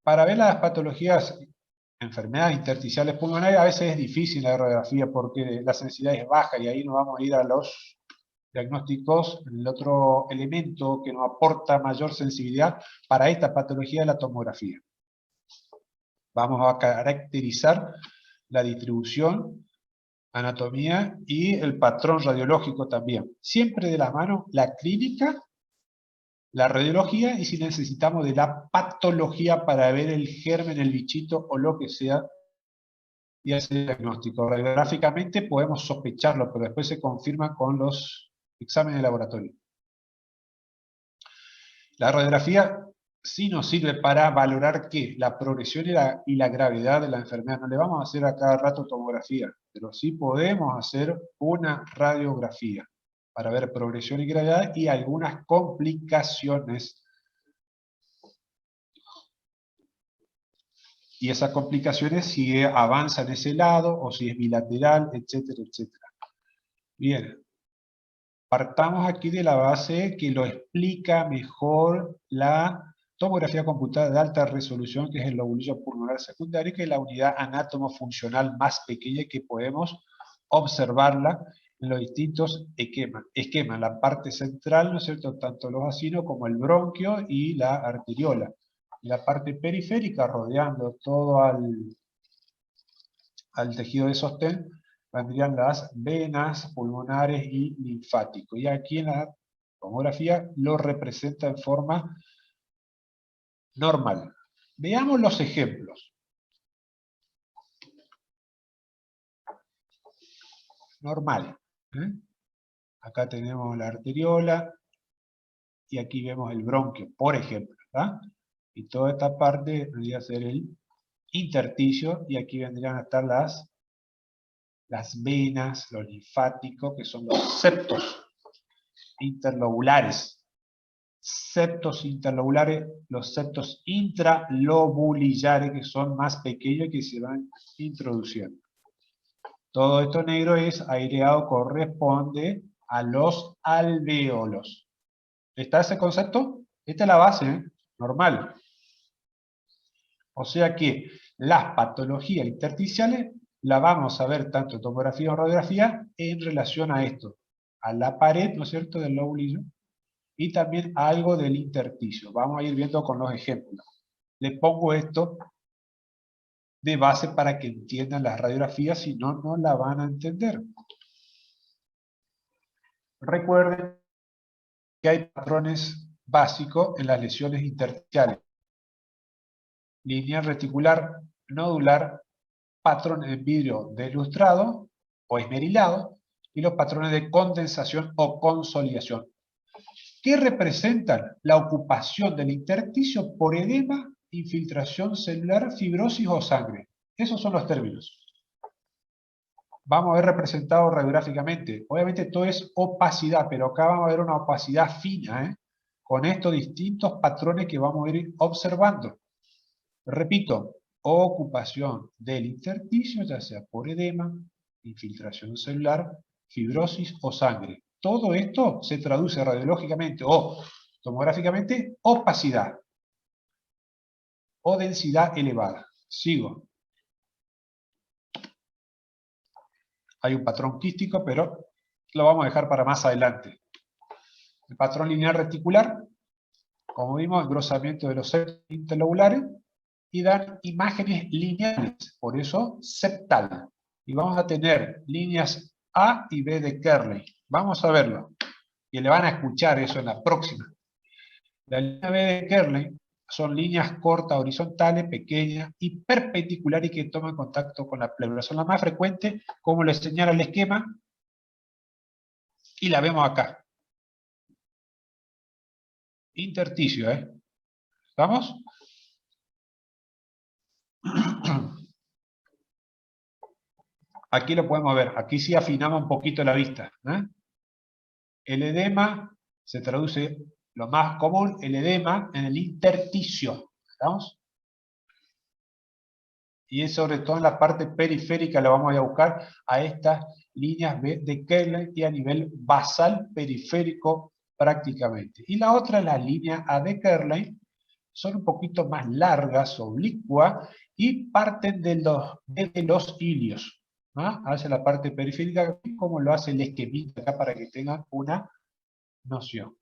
Para ver las patologías, enfermedades intersticiales pulmonares, a veces es difícil la radiografía porque la sensibilidad es baja y ahí nos vamos a ir a los diagnósticos. El otro elemento que nos aporta mayor sensibilidad para esta patología es la tomografía. Vamos a caracterizar la distribución, anatomía y el patrón radiológico también. Siempre de la mano la clínica, la radiología y si necesitamos de la patología para ver el germen, el bichito o lo que sea y hacer el diagnóstico. Radiográficamente podemos sospecharlo, pero después se confirma con los exámenes de laboratorio. La radiografía sí nos sirve para valorar ¿qué? La progresión y la gravedad de la enfermedad. No le vamos a hacer a cada rato tomografía, pero sí podemos hacer una radiografía para ver progresión y gravedad y algunas complicaciones. Y esas complicaciones si avanza en ese lado o si es bilateral, etcétera, etcétera. Bien. Partamos aquí de la base que lo explica mejor la tomografía computada de alta resolución, que es el lobulillo pulmonar secundario, que es la unidad anátomo-funcional más pequeña que podemos observarla en los distintos esquemas. La parte central, ¿no es cierto?, tanto los vacinos como el bronquio y la arteriola. La parte periférica, rodeando todo al tejido de sostén, vendrían las venas pulmonares y linfáticos. Y aquí en la tomografía lo representa en forma normal. Veamos los ejemplos. Normal. Acá tenemos la arteriola y aquí vemos el bronquio, por ejemplo. ¿Verdad? Y toda esta parte vendría a ser el intersticio y aquí vendrían a estar las venas, los linfáticos, que son los septos interlobulares. Septos interlobulares, los septos intralobulillares, que son más pequeños y que se van introduciendo. Todo esto negro es aireado, corresponde a los alvéolos. ¿Está ese concepto? Esta es la base, normal. O sea que las patologías intersticiales la vamos a ver tanto en tomografía o radiografía en relación a esto, a la pared, ¿no es cierto?, del lobulillo, y también algo del intersticio. Vamos a ir viendo con los ejemplos. Le pongo esto de base para que entiendan las radiografías, si no, no la van a entender. Recuerden que hay patrones básicos en las lesiones intersticiales. Lineal reticular, nodular, patrones de vidrio deslustrado o esmerilado y los patrones de condensación o consolidación, que representan la ocupación del intersticio por edema, infiltración celular, fibrosis o sangre. Esos son los términos. Vamos a ver representado radiográficamente. Obviamente todo es opacidad, pero acá vamos a ver una opacidad fina, con estos distintos patrones que vamos a ir observando. Repito, ocupación del intersticio, ya sea por edema, infiltración celular, fibrosis o sangre. Todo esto se traduce radiológicamente o tomográficamente opacidad o densidad elevada. Sigo. Hay un patrón quístico, pero lo vamos a dejar para más adelante. El patrón lineal reticular como vimos, engrosamiento de los septos interlobulares, y dan imágenes lineales, por eso septal. Y vamos a tener líneas A y B de Kerley. Vamos a verlo. Y le van a escuchar eso en la próxima. La línea B de Kerley son líneas cortas, horizontales, pequeñas y perpendiculares que toman contacto con la pleura. Son las más frecuentes, como les señala el esquema, y la vemos acá. Intersticio, ¿eh? ¿Estamos? Aquí lo podemos ver. Aquí sí afinamos un poquito la vista, ¿eh? El edema se traduce, lo más común, el edema en el intersticio. ¿Estamos? Y es sobre todo en la parte periférica, la vamos a buscar a estas líneas B de Kerley y a nivel basal periférico prácticamente. Y la otra, la línea A de Kerley, son un poquito más largas, oblicuas, y parten de los ilios, ¿no? Hacia la parte periférica, como lo hace el esquemita acá para que tengan una noción.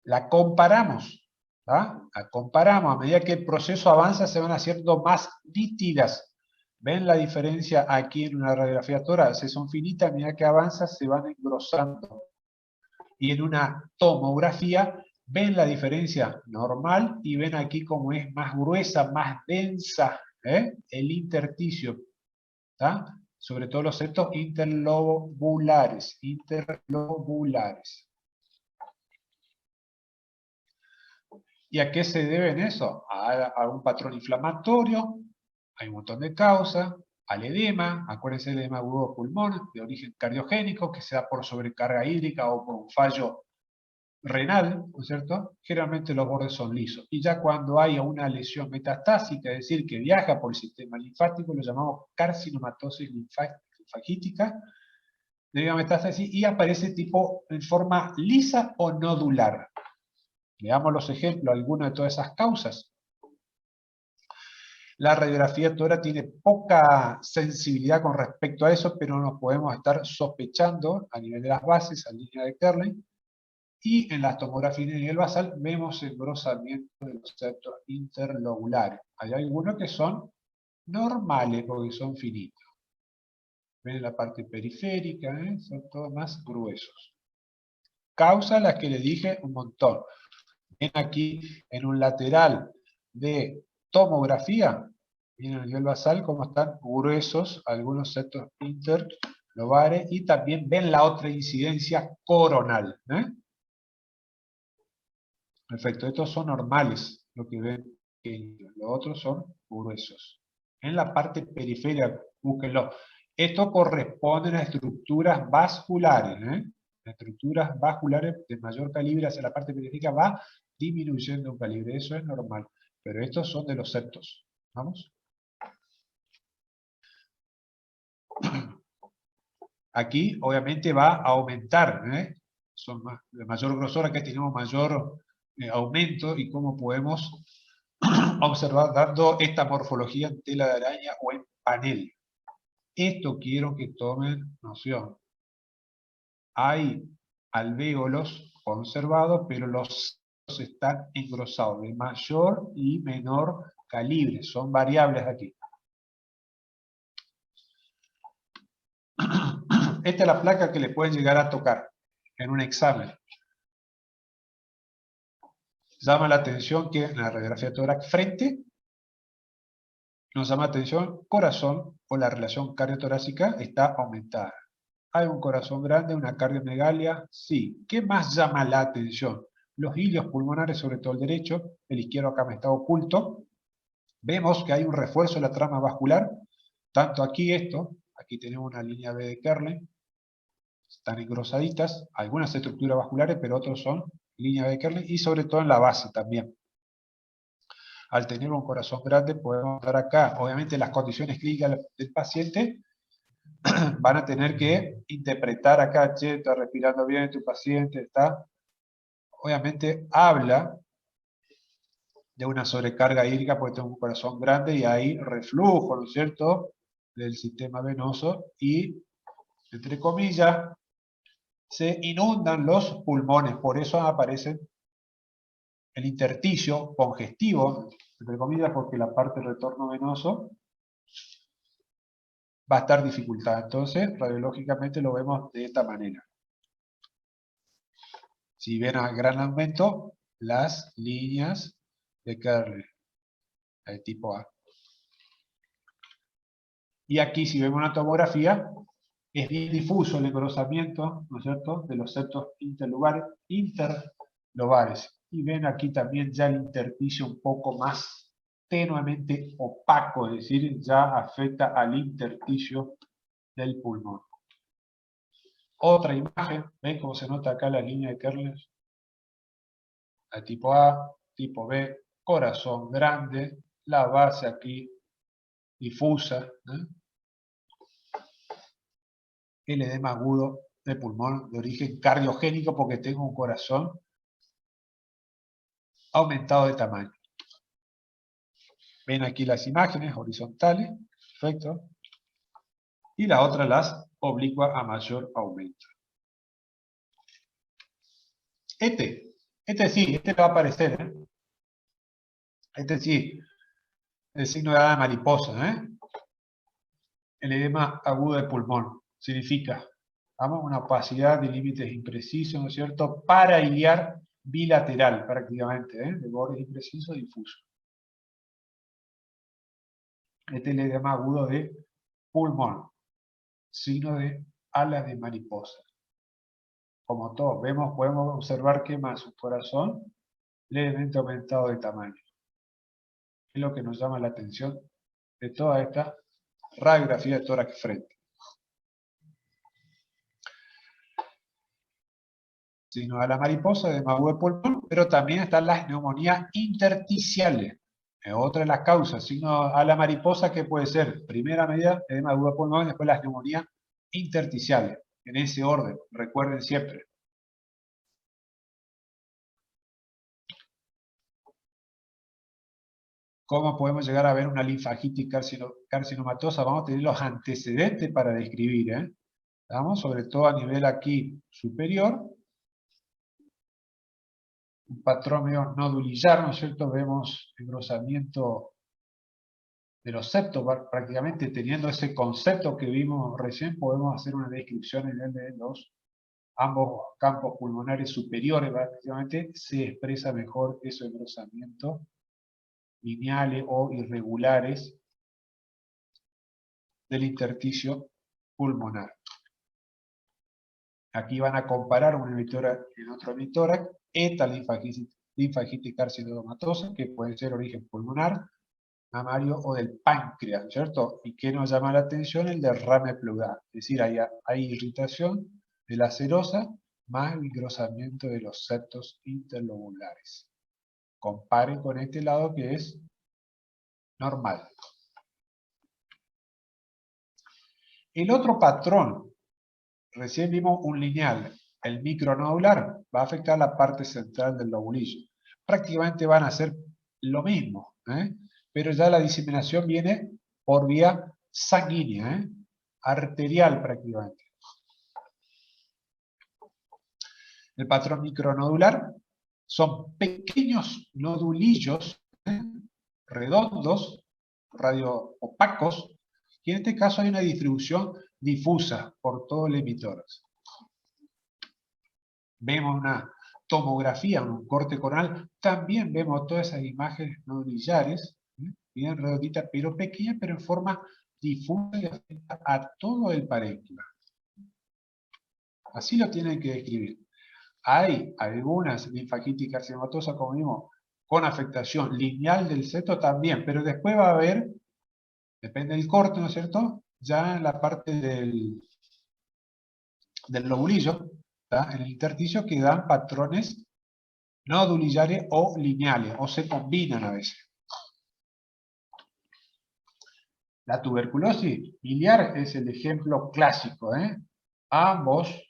La comparamos, ¿ah? La comparamos, a medida que el proceso avanza se van haciendo más nítidas. ¿Ven la diferencia aquí en una radiografía torácica? Son finitas, a medida que avanza se van engrosando. Y en una tomografía, ven la diferencia normal y ven aquí como es más gruesa, más densa, ¿eh? El intersticio, ¿tá? Sobre todo los septos interlobulares. ¿Y a qué se debe eso? A un patrón inflamatorio, hay un montón de causas, al edema, acuérdense del edema agudo de pulmón, de origen cardiogénico, que se da por sobrecarga hídrica o por un fallo renal, ¿no es cierto? Generalmente los bordes son lisos. Y ya cuando hay una lesión metastásica, es decir, que viaja por el sistema linfático, lo llamamos carcinomatosis linfagítica, debido a metástasis, y aparece tipo en forma lisa o nodular. Veamos los ejemplos, algunas de todas esas causas. La radiografía torácica tiene poca sensibilidad con respecto a eso, pero nos podemos estar sospechando a nivel de las bases, a línea de Kerley, y en la tomografía a nivel basal vemos engrosamiento de los septos interlobulares. Hay algunos que son normales porque son finitos. Ven en la parte periférica, ¿eh? Son todos más gruesos. Causas las que les dije un montón. Ven aquí en un lateral de tomografía, miren a nivel basal cómo están gruesos algunos septos interlobulares, y también ven la otra incidencia coronal, ¿eh? Perfecto, estos son normales, lo que ven pequeños, los otros son gruesos. En la parte periférica, búsquenlo. Esto corresponde a estructuras vasculares, ¿eh? Las estructuras vasculares de mayor calibre hacia la parte periférica va disminuyendo un calibre, eso es normal. Pero estos son de los septos. ¿Vamos? Aquí, obviamente, va a aumentar, ¿eh? Son de mayor grosor, acá tenemos mayor aumento, y cómo podemos observar dando esta morfología en tela de araña o en panel. Esto quiero que tomen noción. Hay alvéolos conservados, pero los están engrosados de mayor y menor calibre. Son variables aquí. Esta es la placa que le pueden llegar a tocar en un examen. Llama la atención que en la radiografía torácica frente nos llama la atención corazón, o la relación cardiotorácica está aumentada. ¿Hay un corazón grande, una cardiomegalia? Sí. ¿Qué más llama la atención? Los ilios pulmonares, sobre todo el derecho, el izquierdo acá me está oculto. Vemos que hay un refuerzo de la trama vascular, tanto aquí aquí tenemos una línea B de Kerley, están engrosaditas, algunas estructuras vasculares, pero otros son línea B de Kerley, y sobre todo en la base también. Al tener un corazón grande podemos dar acá, obviamente las condiciones clínicas del paciente van a tener que interpretar acá, che, está respirando bien tu paciente, está, obviamente habla de una sobrecarga hídrica porque tiene un corazón grande y hay reflujo, ¿no es cierto?, del sistema venoso, y entre comillas, se inundan los pulmones, por eso aparece el intersticio congestivo, entre comillas, porque la parte del retorno venoso va a estar dificultada. Entonces, radiológicamente lo vemos de esta manera. Si ven a gran aumento, las líneas de Kerner, de tipo A. Y aquí, si vemos una tomografía, es bien difuso el engrosamiento, ¿no es cierto?, de los septos interlobares. Y ven aquí también ya el intersticio un poco más tenuemente opaco, es decir, ya afecta al intersticio del pulmón. Otra imagen, ¿ven cómo se nota acá la línea de Kerner? A tipo A, tipo B, corazón grande, la base aquí difusa, el edema agudo de pulmón de origen cardiogénico porque tengo un corazón aumentado de tamaño. Ven aquí las imágenes horizontales, perfecto, y la otra las oblicua a mayor aumento. Este sí, este le va a aparecer, ¿eh? Este sí, el signo de la mariposa, ¿eh? El edema agudo de pulmón significa, vamos, una opacidad de límites imprecisos, ¿no es cierto?, parailiar bilateral prácticamente, ¿eh? De bordes imprecisos difusos. Este es el edema agudo de pulmón, signo de alas de mariposa. Como todos vemos, podemos observar que más su corazón levemente aumentado de tamaño. Es lo que nos llama la atención de toda esta radiografía de tórax frente. Signo de la mariposa, edema agudo de pulmón, pero también están las neumonías intersticiales. Es otra de las causas. Signo a la mariposa, que puede ser, primera medida, edema agudo de pulmón, y después las neumonías intersticiales. En ese orden, recuerden siempre. ¿Cómo podemos llegar a ver una linfagitis carcinomatosa? Vamos a tener los antecedentes para describir, ¿eh? Vamos, sobre todo a nivel aquí superior. Un patrón medio nodulillar, ¿no es cierto? Vemos engrosamiento de los septos, prácticamente teniendo ese concepto que vimos recién, podemos hacer una descripción en de los ambos campos pulmonares superiores, prácticamente se expresa mejor ese engrosamiento lineales o irregulares del intersticio pulmonar. Aquí van a comparar un emitora en otro emitora, esta linfagitis carcinomatosa, que puede ser origen pulmonar, mamario o del páncreas, ¿cierto? Y que nos llama la atención el derrame pleural, es decir, hay irritación de la serosa más el engrosamiento de los septos interlobulares. Comparen con este lado que es normal. El otro patrón, recién vimos un lineal, el micronodular, va a afectar la parte central del lobulillo. Prácticamente van a ser lo mismo, pero ya la diseminación viene por vía sanguínea, arterial prácticamente. El patrón micronodular son pequeños nodulillos redondos, radioopacos, y en este caso hay una distribución difusa por todo el hemitórax. Vemos una tomografía, un corte coronal, también vemos todas esas imágenes nodulillares, bien redonditas, pero pequeñas, pero en forma difusa y afecta a todo el parénquima. Así lo tienen que describir. Hay algunas linfagitis carcinomatosas, como vimos, con afectación lineal del septo también, pero después va a haber, depende del corte, ¿no es cierto?, ya en la parte del lobulillo, en el intersticio, que dan patrones nodulillares o lineales, o se combinan a veces. La tuberculosis biliar es el ejemplo clásico, Ambos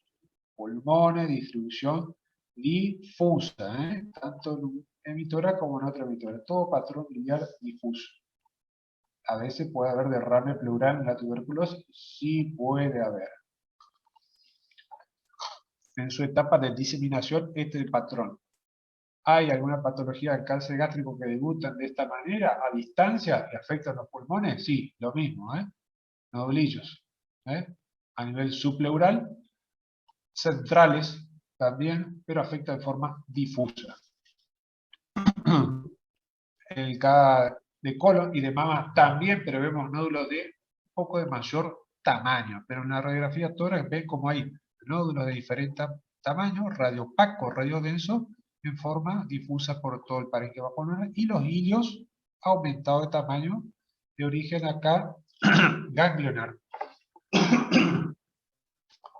pulmones, distribución difusa, tanto en un emitora como en otro emitora, todo patrón biliar difuso. A veces puede haber derrame pleural en la tuberculosis, sí puede haber. en su etapa de diseminación este patrón. ¿Hay alguna patología del cáncer gástrico que debutan de esta manera, a distancia, y afectan los pulmones? Sí, lo mismo, nodulillos, a nivel subpleural, centrales también, pero afecta de forma difusa. El K de colon y de mama también, pero vemos nódulos de un poco de mayor tamaño, pero en la radiografía tórax ven como hay nódulos de diferente tamaño, radio opaco, radio denso, en forma difusa por todo el parénquima pulmonar, y los ilios aumentados de tamaño, de origen acá ganglionar.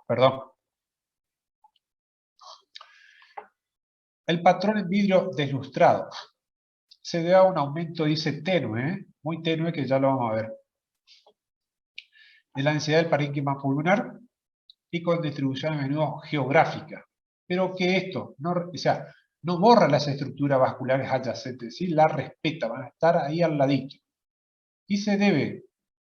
Perdón. El patrón en vidrio deslustrado se debe a un aumento, dice, tenue, muy tenue, que ya lo vamos a ver, de la densidad del parénquima pulmonar y con distribución a menudo geográfica. Pero que esto no borra las estructuras vasculares adyacentes, ¿sí? Las respeta, van a estar ahí al ladito. Y se debe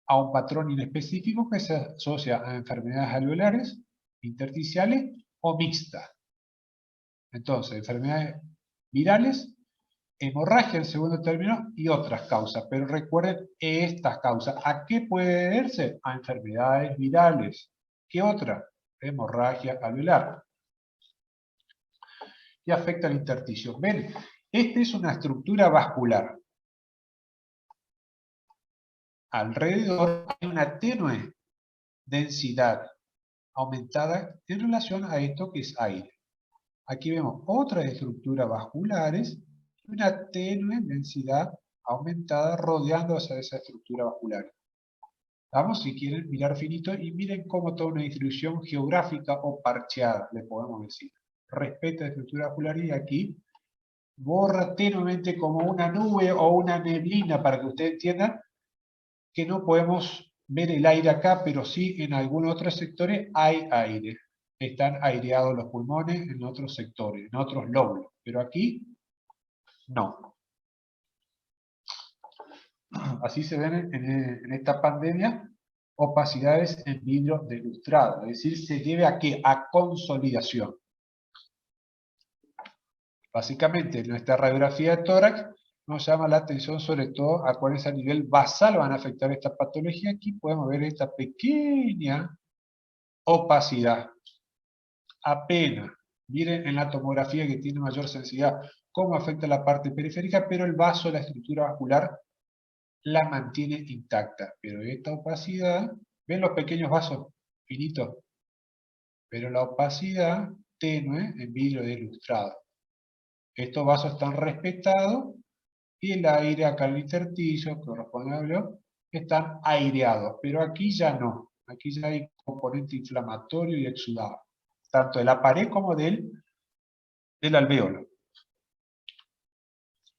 a un patrón inespecífico que se asocia a enfermedades alveolares, intersticiales o mixtas. Entonces, enfermedades virales, hemorragia en segundo término y otras causas. Pero recuerden estas causas. ¿A qué puede deberse? A enfermedades virales. ¿Qué otra? Hemorragia alveolar. Y afecta al intersticio. Ven, esta es una estructura vascular. Alrededor hay una tenue densidad aumentada en relación a esto que es aire. Aquí vemos otras estructuras vasculares y una tenue densidad aumentada rodeando a esa estructura vascular. Vamos, si quieren, mirar finito y miren cómo toda una distribución geográfica o parcheada, le podemos decir. Respeta la estructura vascular y aquí borra tenuemente como una nube o una neblina, para que ustedes entiendan que no podemos ver el aire acá, pero sí en algunos otros sectores hay aire. Están aireados los pulmones en otros sectores, en otros lóbulos, pero aquí no. Así se ven en esta pandemia opacidades en vidrio deslustrado, es decir, se debe a ¿qué? A consolidación. Básicamente, en nuestra radiografía de tórax nos llama la atención sobre todo a cuáles a nivel basal van a afectar esta patología. Aquí podemos ver esta pequeña opacidad. Apenas. Miren en la tomografía que tiene mayor sensibilidad cómo afecta la parte periférica, pero el vaso, la estructura vascular, la mantiene intacta. Pero esta opacidad, ¿ven los pequeños vasos finitos? Pero la opacidad tenue en vidrio deslustrado. Estos vasos están respetados y el aire acá en el intersticio, que corresponde al alveolo, están aireados. Pero aquí ya no. Aquí ya hay componente inflamatorio y exudado. Tanto de la pared como del alvéolo.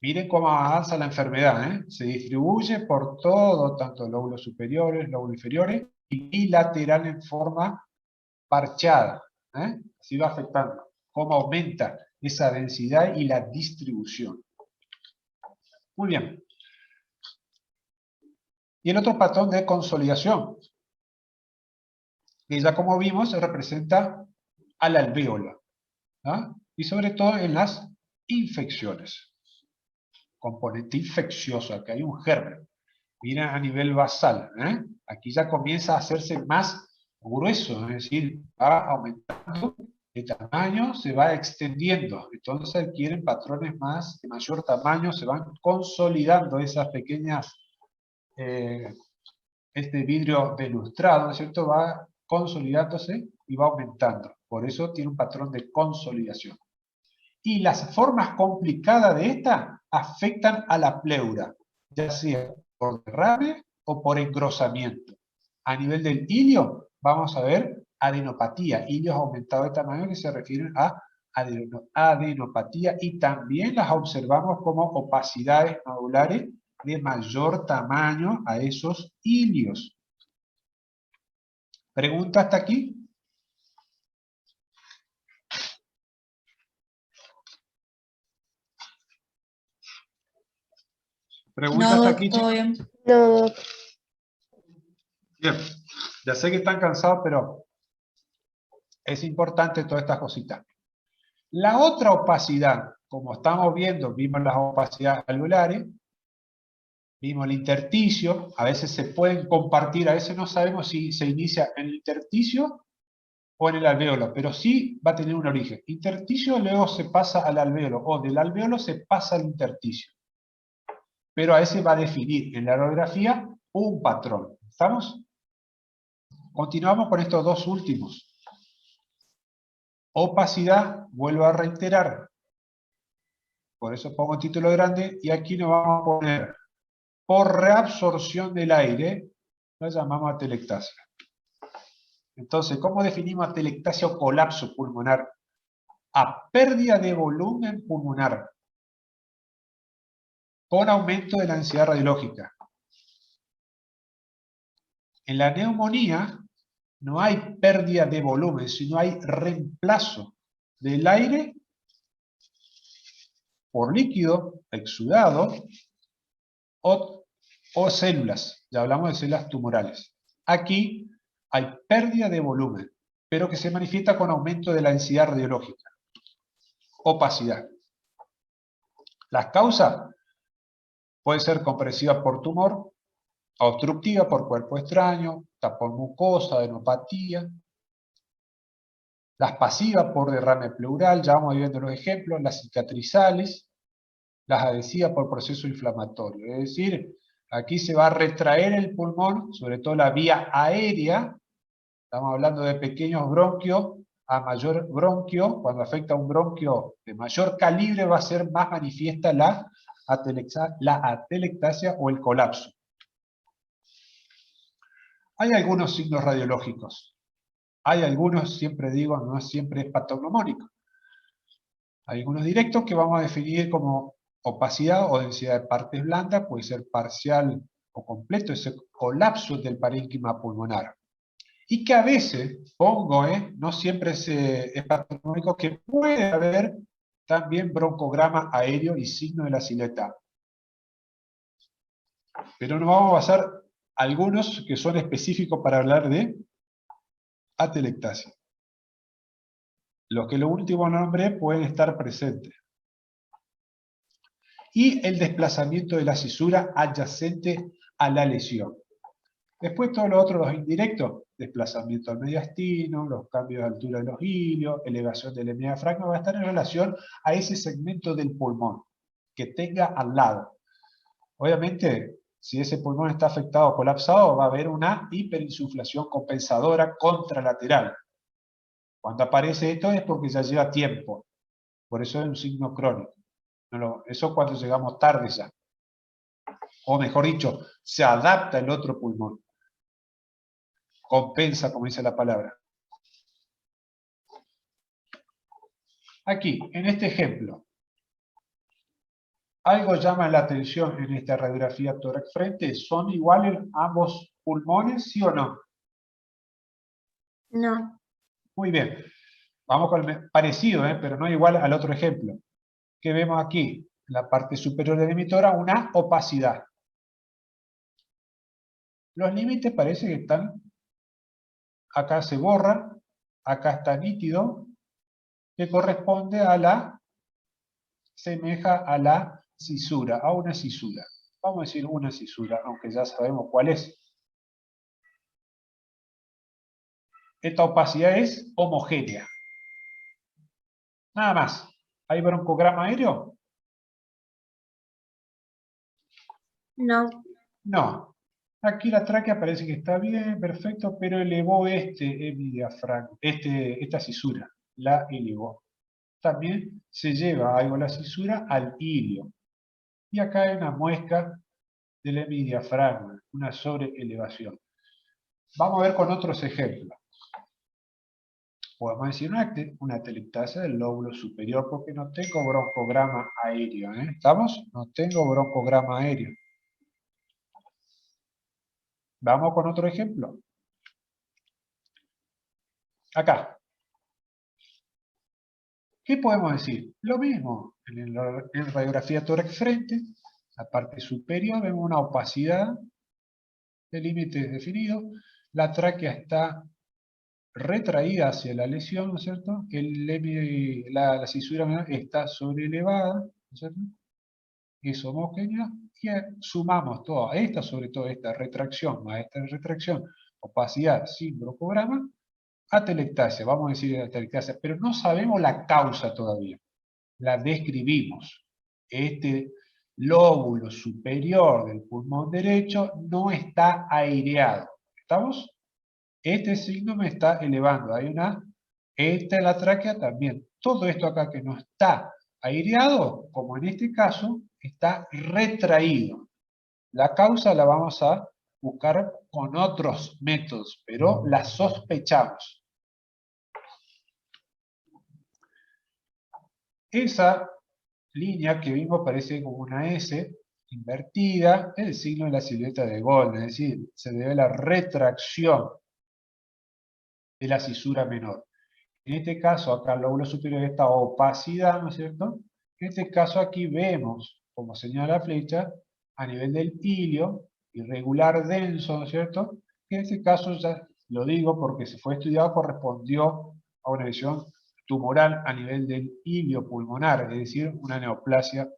Miren cómo avanza la enfermedad, se distribuye por todo, tanto lóbulos superiores, lóbulos inferiores, y bilateral en forma parchada. Así va afectando. Cómo aumenta esa densidad y la distribución. Muy bien. Y el otro patrón de consolidación, que ya como vimos se representa al alvéolo, y sobre todo en las infecciones. Componente infeccioso, aquí hay un germen. Miren a nivel basal, aquí ya comienza a hacerse más grueso, es decir, va aumentando de tamaño, se va extendiendo, entonces adquieren patrones de mayor tamaño, se van consolidando esas pequeñas, este vidrio deslustrado, ¿no es cierto?, va consolidándose y va aumentando, por eso tiene un patrón de consolidación. Y las formas complicadas de esta afectan a la pleura, ya sea por derrame o por engrosamiento. A nivel del ilio, vamos a ver adenopatía, ilios aumentados de tamaño que se refieren a adenopatía, y también las observamos como opacidades nodulares de mayor tamaño a esos ilios. ¿Pregunta hasta aquí? ¿Preguntas hasta aquí, todo chicos? bien. No, Bien, ya sé que están cansados, pero Es importante todas estas cositas. La otra opacidad, como estamos viendo, vimos las opacidades alveolares, vimos el intersticio, a veces se pueden compartir, a veces no sabemos si se inicia en el intersticio o en el alveolo, pero sí va a tener un origen. Intersticio luego se pasa al alveolo, o del alveolo se pasa al intersticio. Pero a veces va a definir en la radiografía un patrón. ¿Estamos? Continuamos con estos dos últimos. Opacidad, vuelvo a reiterar. Por eso pongo título grande, y aquí nos vamos a poner por reabsorción del aire, la llamamos atelectasia. Entonces, ¿cómo definimos atelectasia o colapso pulmonar? A pérdida de volumen pulmonar con aumento de la densidad radiológica. En la neumonía no hay pérdida de volumen, sino hay reemplazo del aire por líquido exudado o células. Ya hablamos de células tumorales. Aquí hay pérdida de volumen, pero que se manifiesta con aumento de la densidad radiológica. Opacidad. Las causas pueden ser compresiva por tumor, obstructiva por cuerpo extraño, tapón mucosa, adenopatía. Las pasivas por derrame pleural, ya vamos viendo los ejemplos, las cicatrizales, las adhesivas por proceso inflamatorio. Es decir, aquí se va a retraer el pulmón, sobre todo la vía aérea. Estamos hablando de pequeños bronquios a mayor bronquio. Cuando afecta a un bronquio de mayor calibre va a ser más manifiesta la atelectasia o el colapso. Hay algunos signos radiológicos. Hay algunos, siempre digo, no siempre es patognomónico. Hay algunos directos que vamos a definir como opacidad o densidad de partes blandas, puede ser parcial o completo, ese colapso del parénquima pulmonar. Y que a veces, pongo, no siempre es patognomónico, que puede haber también broncograma aéreo y signo de la silueta. Pero nos vamos a basar algunos que son específicos para hablar de atelectasia. Los que lo último nombré pueden estar presentes. Y el desplazamiento de la cisura adyacente a la lesión. Después todos los otros, los indirectos, desplazamiento al mediastino, los cambios de altura de los ilios, elevación del diafragma, va a estar en relación a ese segmento del pulmón que tenga al lado. Obviamente, si ese pulmón está afectado o colapsado, va a haber una hiperinsuflación compensadora contralateral. Cuando aparece esto es porque ya lleva tiempo. Por eso es un signo crónico. Eso cuando llegamos tarde ya. O mejor dicho, se adapta el otro pulmón. Compensa, como dice la palabra. Aquí, en este ejemplo, algo llama la atención en esta radiografía tórax frente. ¿Son iguales ambos pulmones, sí o no? No. Muy bien. Vamos con el parecido, pero no igual al otro ejemplo. ¿Qué vemos aquí? En la parte superior del emitora, una opacidad. Los límites parece que están... Acá se borra, acá está nítido, que corresponde a la... semeja a la cisura, a una cisura. Vamos a decir una cisura, aunque ya sabemos cuál es. Esta opacidad es homogénea. Nada más. ¿Hay broncograma aéreo? No. No. Aquí la tráquea parece que está bien, perfecto, pero elevó mi diafragma, esta cisura, la elevó. También se lleva algo la cisura al ilio. Y acá hay una muesca del hemidiafragma, una sobreelevación. Vamos a ver con otros ejemplos. Podemos decir una atelectasia del lóbulo superior porque no tengo broncograma aéreo. ¿Estamos? No tengo broncograma aéreo. Vamos con otro ejemplo. Acá. ¿Qué podemos decir? Lo mismo. En radiografía tórax frente, la parte superior vemos una opacidad de límites definidos. La tráquea está retraída hacia la lesión, ¿no es cierto? La cisura menor está sobrelevada, ¿no es cierto? Es homogénea, y sumamos toda esta, sobre todo esta retracción, más esta retracción, opacidad sin broncograma, atelectasia, vamos a decir atelectasia, pero no sabemos la causa todavía, la describimos. Este lóbulo superior del pulmón derecho no está aireado, ¿estamos? Este signo me está elevando, esta es la tráquea también, todo esto acá que no está aireado, como en este caso, está retraído. La causa la vamos a buscar con otros métodos, pero la sospechamos. Esa línea que vimos parece como una S invertida, es el signo de la silueta de Golgi, es decir, se debe a la retracción de la cisura menor. En este caso, acá el lóbulo superior está opacidad, ¿no es cierto? En este caso aquí vemos, como señala la flecha, a nivel del ilio, irregular denso, ¿no es cierto? En este caso ya lo digo porque se fue estudiado, correspondió a una lesión tumoral a nivel del ilio pulmonar, es decir, una neoplasia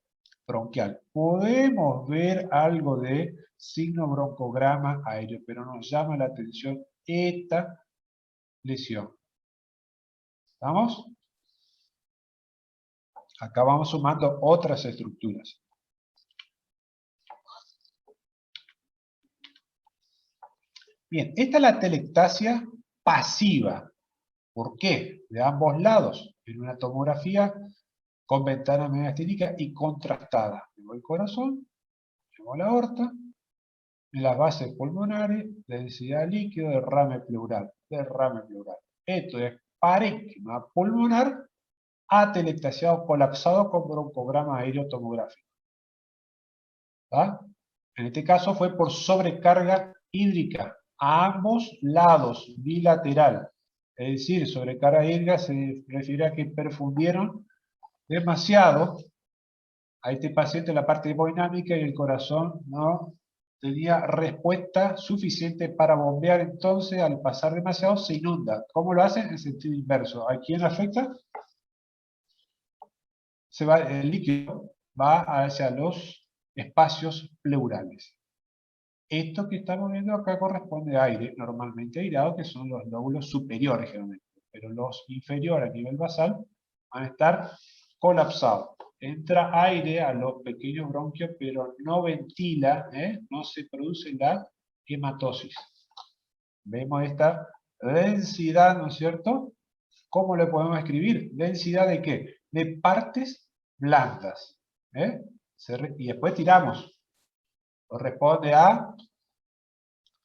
bronquial. Podemos ver algo de signo broncograma aéreo, pero nos llama la atención esta lesión. ¿Estamos? Acá vamos sumando otras estructuras. Bien, esta es la atelectasia pasiva. ¿Por qué? De ambos lados, en una tomografía con ventana mediastínica y contrastada. Vemos el corazón, vemos la aorta, en las bases pulmonares, densidad líquido, derrame pleural. Esto es parénquima pulmonar atelectasiado colapsado con broncograma aéreo tomográfico. ¿Ah? En este caso fue por sobrecarga hídrica a ambos lados, bilateral. Es decir, sobrecarga hídrica se refiere a que perfundieron demasiado a este paciente en la parte hemodinámica y el corazón no tenía respuesta suficiente para bombear, entonces al pasar demasiado se inunda. ¿Cómo lo hacen? En sentido inverso. ¿A quién afecta? El líquido va hacia los espacios pleurales. Esto que estamos viendo acá corresponde a aire, normalmente aireado, que son los lóbulos superiores generalmente, pero los inferiores a nivel basal van a estar colapsados. Entra aire a los pequeños bronquios, pero no ventila, no se produce la hematosis. Vemos esta densidad, ¿no es cierto? ¿Cómo le podemos escribir? ¿Densidad de qué? De partes blandas. Y después tiramos. Corresponde a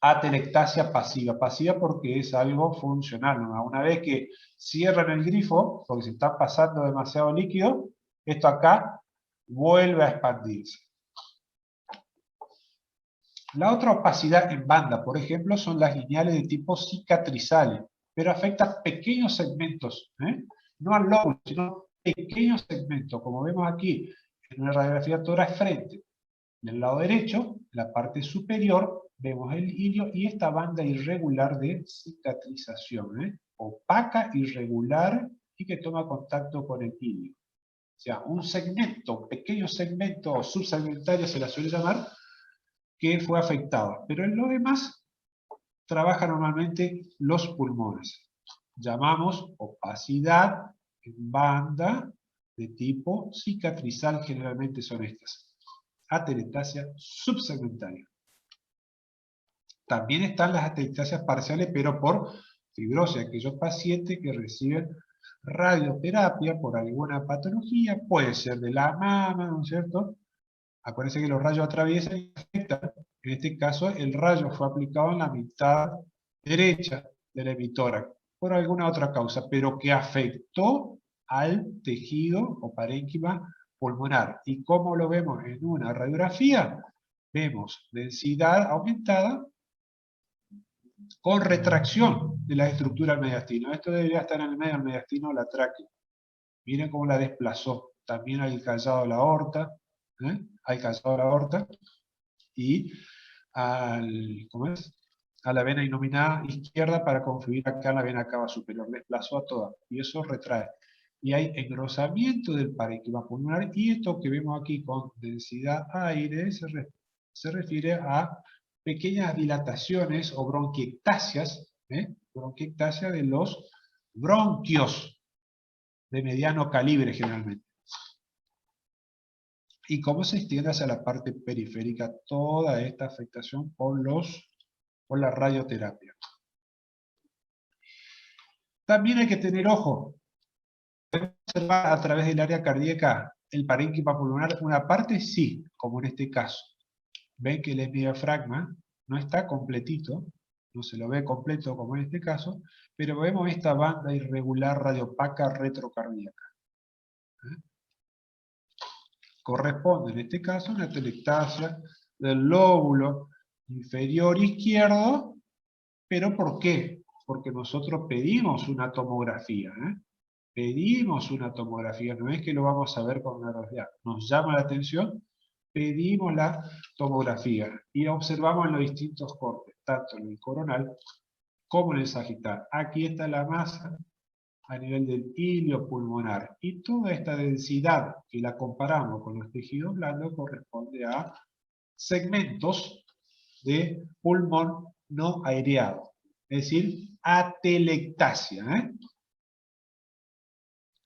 atelectasia pasiva. Pasiva porque es algo funcional. ¿No? Una vez que cierran el grifo, porque se está pasando demasiado líquido, esto acá vuelve a expandirse. La otra opacidad en banda, por ejemplo, son las lineales de tipo cicatrizales, pero afecta pequeños segmentos, no al lóbulo, sino pequeños segmentos, como vemos aquí en una radiografía tórax frente. En el lado derecho, en la parte superior, vemos el ilio y esta banda irregular de cicatrización, opaca, irregular y que toma contacto con el ilio. O sea, un segmento, un pequeño segmento o subsegmentario se la suele llamar, que fue afectada. Pero en lo demás, trabajan normalmente los pulmones. Llamamos opacidad en banda de tipo cicatrizal, generalmente son estas. Atelectasia subsegmentaria. También están las atelectasias parciales, pero por fibrosis, aquellos pacientes que reciben radioterapia por alguna patología, puede ser de la mama, ¿no es cierto? Acuérdense que los rayos atraviesan y afectan. En este caso, el rayo fue aplicado en la mitad derecha del hemitórax, por alguna otra causa, pero que afectó al tejido o parénquima pulmonar. ¿Y cómo lo vemos en una radiografía? Vemos densidad aumentada con retracción de la estructura del mediastino. Esto debería estar en el medio del mediastino, la tráquea. Miren cómo la desplazó. También al callado de la aorta, al callado de la aorta, y al a la vena innominada izquierda para confluir acá en la vena cava superior. Desplazó a toda, y eso retrae. Y hay engrosamiento del parénquima pulmonar, y esto que vemos aquí con densidad aire se refiere a pequeñas dilataciones o bronquiectasias, bronquiectasia de los bronquios de mediano calibre generalmente. Y cómo se extiende hacia la parte periférica toda esta afectación por la radioterapia. También hay que tener ojo. Podemos observar a través del área cardíaca el parénquima pulmonar, una parte sí, como en este caso. Ven que el hemidiafragma no está completito, no se lo ve completo como en este caso, pero vemos esta banda irregular radiopaca retrocardíaca. Corresponde en este caso a una telectasia del lóbulo inferior izquierdo, pero ¿por qué? Porque nosotros pedimos una tomografía, pedimos una tomografía, no es que lo vamos a ver con una radiografía, nos llama la atención, pedimos la tomografía y observamos en los distintos cortes, tanto en el coronal como en el sagital. Aquí está la masa a nivel del hilio pulmonar, y toda esta densidad que la comparamos con los tejidos blandos corresponde a segmentos de pulmón no aireado, es decir, atelectasia.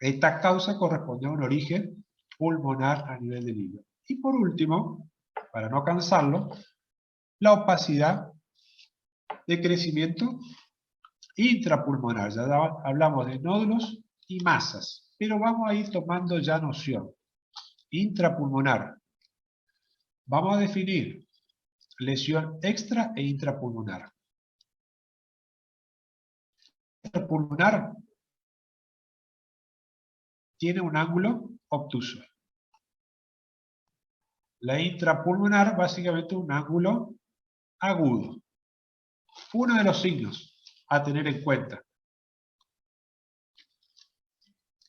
Esta causa corresponde a un origen pulmonar a nivel del hilo. Y por último, para no cansarlo, la opacidad de crecimiento intrapulmonar. Ya hablamos de nódulos y masas, pero vamos a ir tomando ya noción. Intrapulmonar. Vamos a definir lesión extra e intrapulmonar. Intrapulmonar tiene un ángulo obtuso. La intrapulmonar básicamente un ángulo agudo. Uno de los signos a tener en cuenta.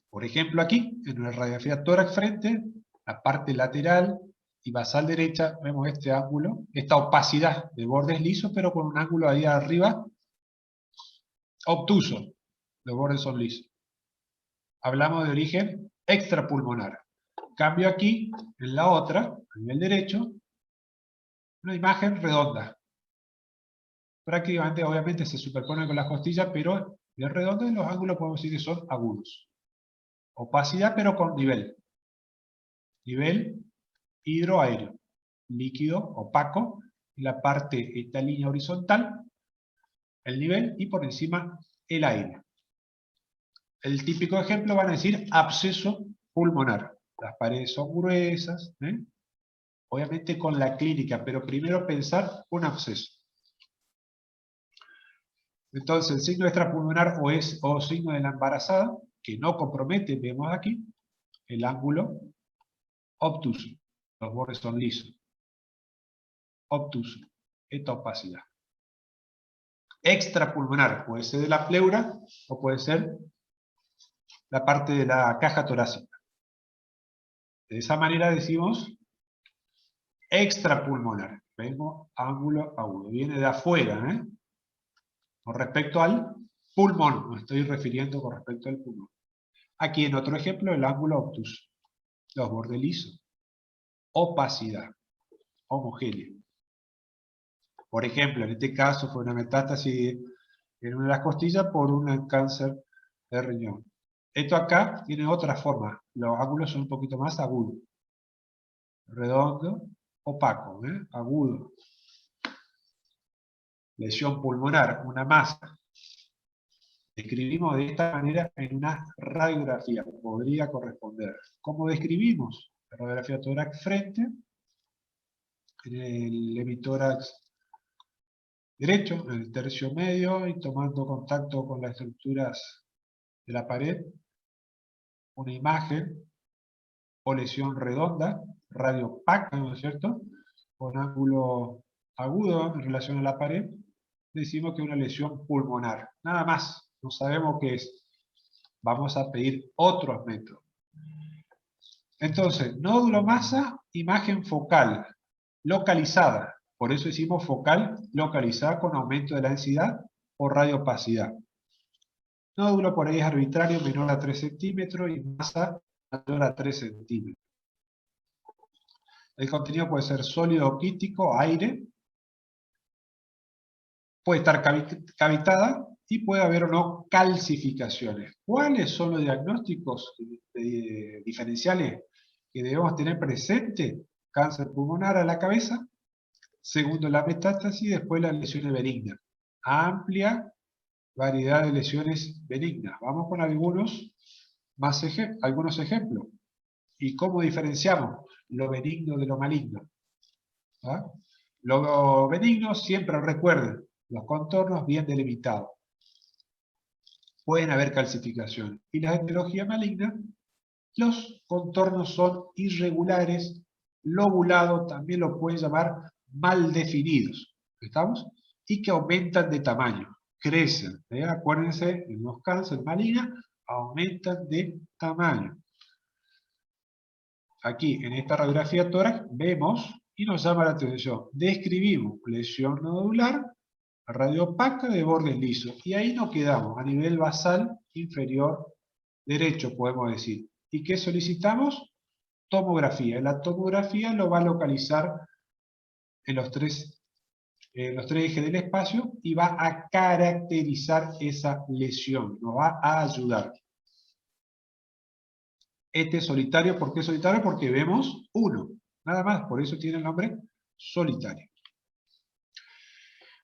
Por ejemplo aquí, en una radiografía tórax frente, la parte lateral y basal derecha, vemos este ángulo, esta opacidad de bordes lisos, pero con un ángulo ahí arriba obtuso. Los bordes son lisos. Hablamos de origen extrapulmonar. Cambio aquí, en la otra, a nivel derecho, una imagen redonda. Prácticamente, obviamente, se superpone con las costillas, pero de redondo los ángulos podemos decir que son agudos. Opacidad, pero con nivel. Nivel hidroaéreo. Líquido, opaco, y la parte, esta línea horizontal, el nivel, y por encima el aire. El típico ejemplo van a decir absceso pulmonar. Las paredes son gruesas, obviamente con la clínica, pero primero pensar un absceso. Entonces el signo extrapulmonar o signo de la embarazada, que no compromete, vemos aquí, el ángulo obtuso. Los bordes son lisos. Obtuso. Esta opacidad. Extrapulmonar puede ser de la pleura o puede ser la parte de la caja torácica. De esa manera decimos extrapulmonar. Vemos ángulo agudo. Viene de afuera, con respecto al pulmón. Me estoy refiriendo con respecto al pulmón. Aquí en otro ejemplo, el ángulo obtuso. Los bordes lisos. Opacidad. Homogénea. Por ejemplo, en este caso fue una metástasis en una de las costillas por un cáncer de riñón. Esto acá tiene otra forma. Los ángulos son un poquito más agudos. Redondo, opaco, agudo. Lesión pulmonar, una masa. Describimos de esta manera en una radiografía. Podría corresponder. ¿Cómo describimos? La radiografía tórax frente, en el hemitórax derecho, en el tercio medio, y tomando contacto con las estructuras de la pared, una imagen o lesión redonda, radiopaca, ¿no es cierto?, con ángulo agudo en relación a la pared, decimos que es una lesión pulmonar. Nada más, no sabemos qué es. Vamos a pedir otros métodos. Entonces, nódulo masa, imagen focal, localizada. Por eso decimos focal localizada con aumento de la densidad o radiopacidad. Nódulo por ahí es arbitrario, menor a 3 centímetros y masa mayor a 3 centímetros. El contenido puede ser sólido o quístico, aire, puede estar cavitada y puede haber o no calcificaciones. ¿Cuáles son los diagnósticos diferenciales que debemos tener presente? Cáncer pulmonar a la cabeza, segundo la metástasis y después las lesiones benignas. Amplia variedad de lesiones benignas. Vamos con algunos ejemplos. ¿Y cómo diferenciamos lo benigno de lo maligno? ¿Ah? Lo benigno, siempre recuerden, los contornos bien delimitados. Pueden haber calcificaciones. Y la etiología maligna, los contornos son irregulares, lobulados, también lo pueden llamar mal definidos. ¿Estamos? Y que aumentan de tamaño, crecen. Acuérdense, en los cánceres malignos aumentan de tamaño. Aquí, en esta radiografía tórax, vemos y nos llama la atención. Describimos lesión nodular, radio opaca de bordes lisos. Y ahí nos quedamos, a nivel basal inferior derecho, podemos decir. ¿Y qué solicitamos? Tomografía. La tomografía lo va a localizar en los tres ejes del espacio y va a caracterizar esa lesión. Nos va a ayudar. Este es solitario. ¿Por qué solitario? Porque vemos uno. Nada más. Por eso tiene el nombre solitario.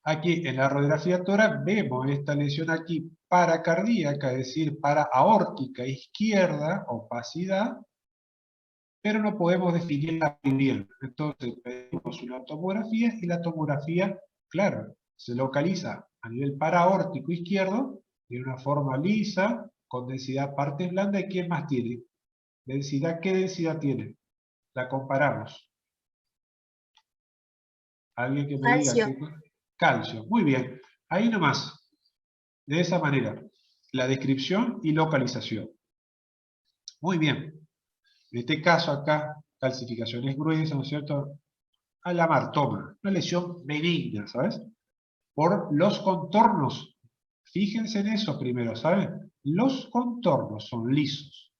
Aquí en la radiografía tórax vemos esta lesión aquí paracardíaca, es decir, para-aórtica izquierda, opacidad, pero no podemos definirla bien. Entonces pedimos una tomografía y la tomografía, claro, se localiza a nivel para-aórtico izquierdo, de una forma lisa, con densidad partes blandas. ¿Y quién más tiene? ¿Densidad? ¿Qué densidad tiene? La comparamos. ¿Alguien que me diga? Calcio. Muy bien. Ahí nomás. De esa manera. La descripción y localización. Muy bien. En este caso acá, calcificaciones gruesas, ¿no es cierto? Alamartoma. Una lesión benigna, ¿sabes? Por los contornos. Fíjense en eso primero, ¿saben? Los contornos son lisos.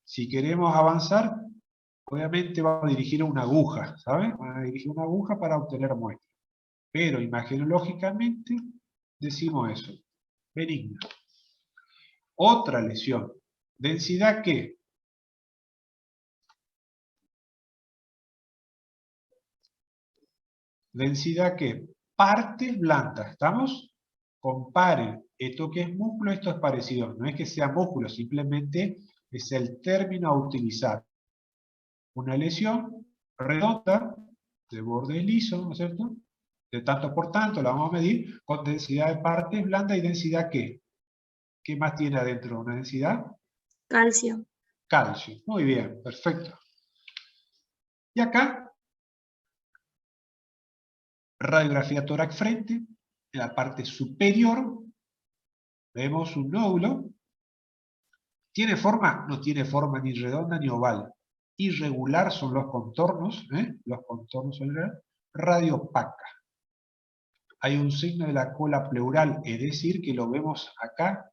Si queremos avanzar, obviamente vamos a dirigir una aguja, ¿saben? Vamos a dirigir una aguja para obtener muestras. Pero imagenológicamente decimos eso. Benigna. Otra lesión. ¿Densidad qué? ¿Densidad qué? Partes blandas. ¿Estamos? Comparen. Esto que es músculo, esto es parecido. No es que sea músculo, simplemente es el término a utilizar. Una lesión redonda, de borde liso, ¿no es cierto? De tanto por tanto, la vamos a medir con densidad de partes blandas y densidad ¿qué? ¿Qué más tiene adentro? ¿Una densidad? Calcio. Calcio. Muy bien, perfecto. Y acá, radiografía tórax frente, en la parte superior, vemos un nódulo. ¿Tiene forma? No tiene forma ni redonda ni oval. Irregular son los contornos, los contornos son radio opaca. Hay un signo de la cola pleural, es decir, que lo vemos acá,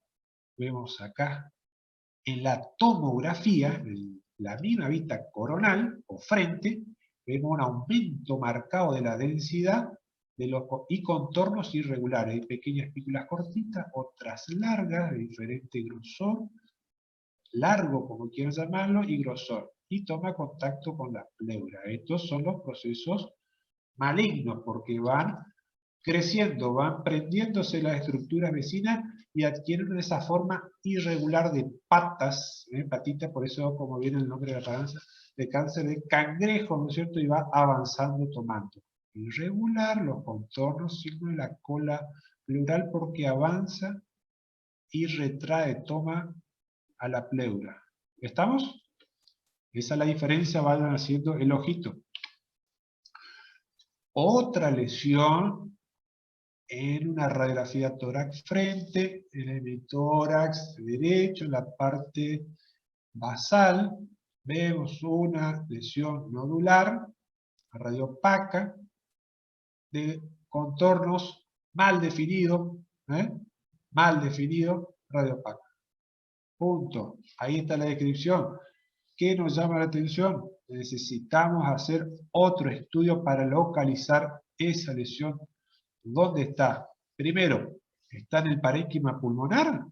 en la tomografía, en la misma vista coronal o frente, vemos un aumento marcado de la densidad y contornos irregulares. Hay pequeñas espículas cortitas, otras largas, de diferente grosor, largo como quieran llamarlo, y grosor. Y toma contacto con la pleura. Estos son los procesos malignos, porque van creciendo, van prendiéndose las estructuras vecinas y adquieren esa forma irregular de patas, patitas, por eso como viene el nombre de la panza, de cáncer de cangrejo, ¿no es cierto? Y va avanzando tomando. Irregular, los contornos, signo de la cola pleural, porque avanza y retrae, toma a la pleura. ¿Estamos? Esa es la diferencia, vayan haciendo el ojito. Otra lesión en una radiografía tórax frente, en el hemitórax derecho, en la parte basal, vemos una lesión nodular, radio opaca, de contornos mal definidos, mal definido, radiopaca. Punto. Ahí está la descripción. ¿Qué nos llama la atención? Necesitamos hacer otro estudio para localizar esa lesión. ¿Dónde está? Primero, ¿está en el parénquima pulmonar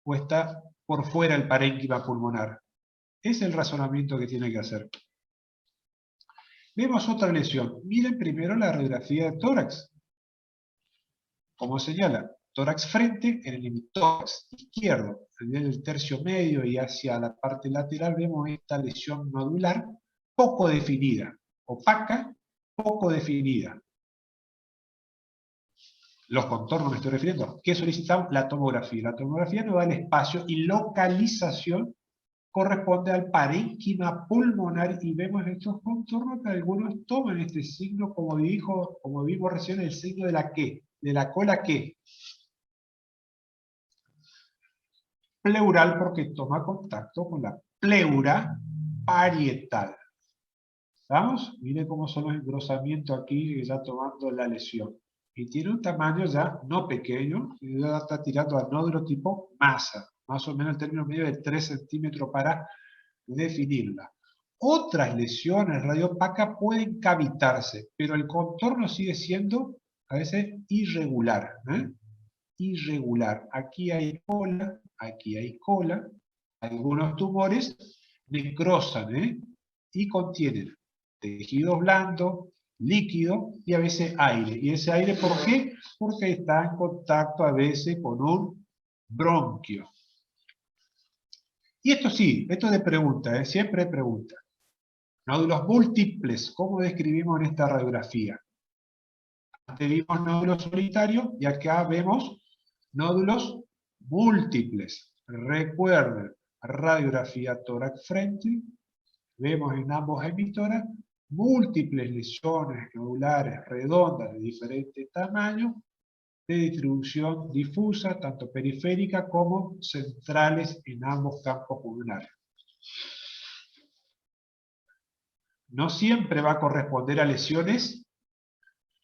o está por fuera del parénquima pulmonar? Es el razonamiento que tiene que hacer. Vemos otra lesión. Miren primero la radiografía de tórax. Como señala, tórax frente en el hemitórax izquierdo, a nivel del tercio medio y hacia la parte lateral, vemos esta lesión nodular poco definida, opaca, poco definida. Los contornos me estoy refiriendo. ¿Qué solicitamos? La tomografía. La tomografía nos da el espacio y localización corresponde al parénquima pulmonar y vemos estos contornos que algunos toman este signo como vimos recién, el signo de la ¿qué? De la cola ¿qué? Pleural porque toma contacto con la pleura parietal. ¿Vamos? Miren cómo son los engrosamientos aquí ya tomando la lesión. Y tiene un tamaño ya no pequeño, ya está tirando a nódulo tipo masa, más o menos el término medio de 3 centímetros para definirla. Otras lesiones radiopacas pueden cavitarse, pero el contorno sigue siendo a veces irregular. Irregular. Aquí hay cola, aquí hay cola. Algunos tumores necrosan y contienen tejidos blandos, líquido y a veces aire. ¿Y ese aire por qué? Porque está en contacto a veces con un bronquio. Y esto sí, esto es de pregunta, siempre de pregunta. Nódulos múltiples, ¿cómo describimos en esta radiografía? Antes vimos nódulos solitarios y acá vemos nódulos múltiples. Recuerden, radiografía tórax frente, vemos en ambos hemitórax múltiples lesiones nodulares redondas de diferente tamaño, de distribución difusa, tanto periférica como centrales en ambos campos pulmonares. No siempre va a corresponder a lesiones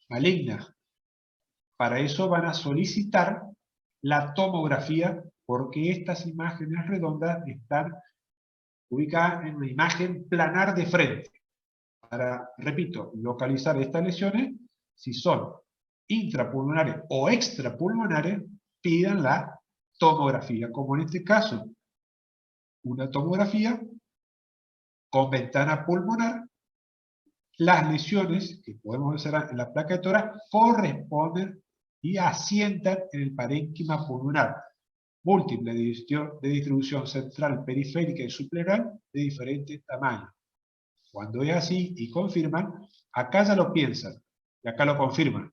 malignas. Para eso van a solicitar la tomografía, porque estas imágenes redondas están ubicadas en una imagen planar de frente. Para, repito, localizar estas lesiones, si son intrapulmonares o extrapulmonares, pidan la tomografía, como en este caso, una tomografía con ventana pulmonar. Las lesiones que podemos observar en la placa de tórax corresponden y asientan en el parénquima pulmonar, múltiple de distribución central, periférica y subpleural de diferentes tamaños. Cuando es así y confirman, acá ya lo piensan, y acá lo confirman.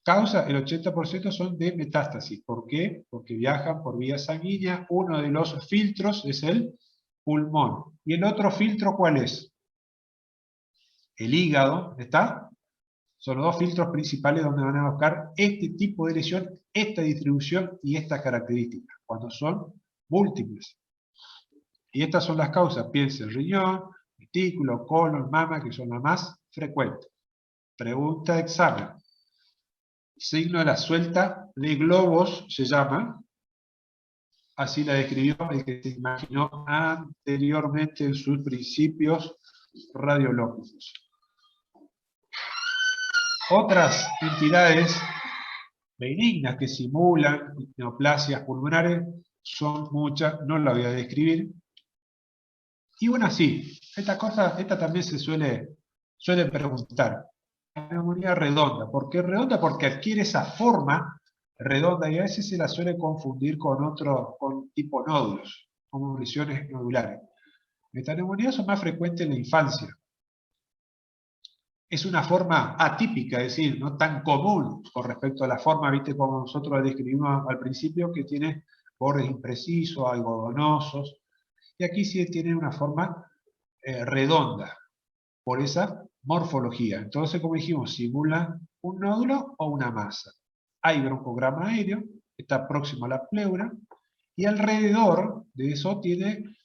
Causa, el 80% son de metástasis. ¿Por qué? Porque viajan por vía sanguínea. Uno de los filtros es el pulmón. ¿Y el otro filtro cuál es? El hígado, ¿está? Son los dos filtros principales donde van a buscar este tipo de lesión, esta distribución y estas características, cuando son múltiples. Y estas son las causas, piensen, riñón, testículo, colon, mama, que son las más frecuentes. Pregunta de examen. Signo de la suelta de globos se llama, así la describió el que se imaginó anteriormente en sus principios radiológicos. Otras entidades benignas que simulan neoplasias pulmonares son muchas, no la voy a describir. Y bueno, sí, esta también se suele preguntar. La neumonía redonda. ¿Por qué redonda? Porque adquiere esa forma redonda y a veces se la suele confundir con tipo nódulos, como lesiones nodulares. Estas neumonías son más frecuentes en la infancia. Es una forma atípica, es decir, no tan común con respecto a la forma, viste, como nosotros la describimos al principio, que tiene bordes imprecisos, algodonosos, y aquí sí tiene una forma redonda, por esa morfología. Entonces, como dijimos, simula un nódulo o una masa. Hay broncograma aéreo, está próximo a la pleura, y alrededor de eso tiene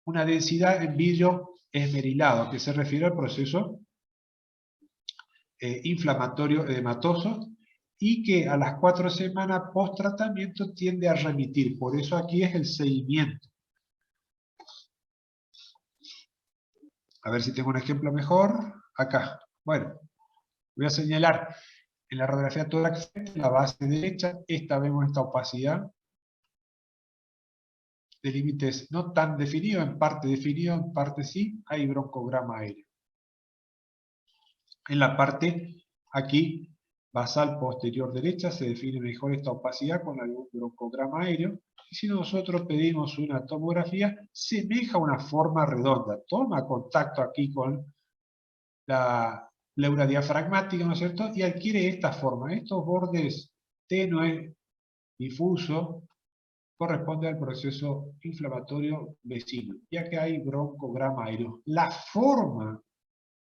una densidad en vidrio esmerilado, que se refiere al proceso inflamatorio edematoso y que a las 4 semanas post tratamiento tiende a remitir. Por eso aquí es el seguimiento. A ver si tengo un ejemplo mejor. Acá. Bueno, voy a señalar en la radiografía tórax la base derecha. Esta vemos esta opacidad de límites no tan definido, en parte sí, hay broncograma aéreo. En la parte aquí, basal posterior derecha, se define mejor esta opacidad con algún broncograma aéreo. Y si nosotros pedimos una tomografía, semeja una forma redonda. Toma contacto aquí con la pleura diafragmática, ¿no es cierto? Y adquiere esta forma. Estos bordes tenue, difuso, corresponde al proceso inflamatorio vecino, ya que hay broncograma aéreo. La forma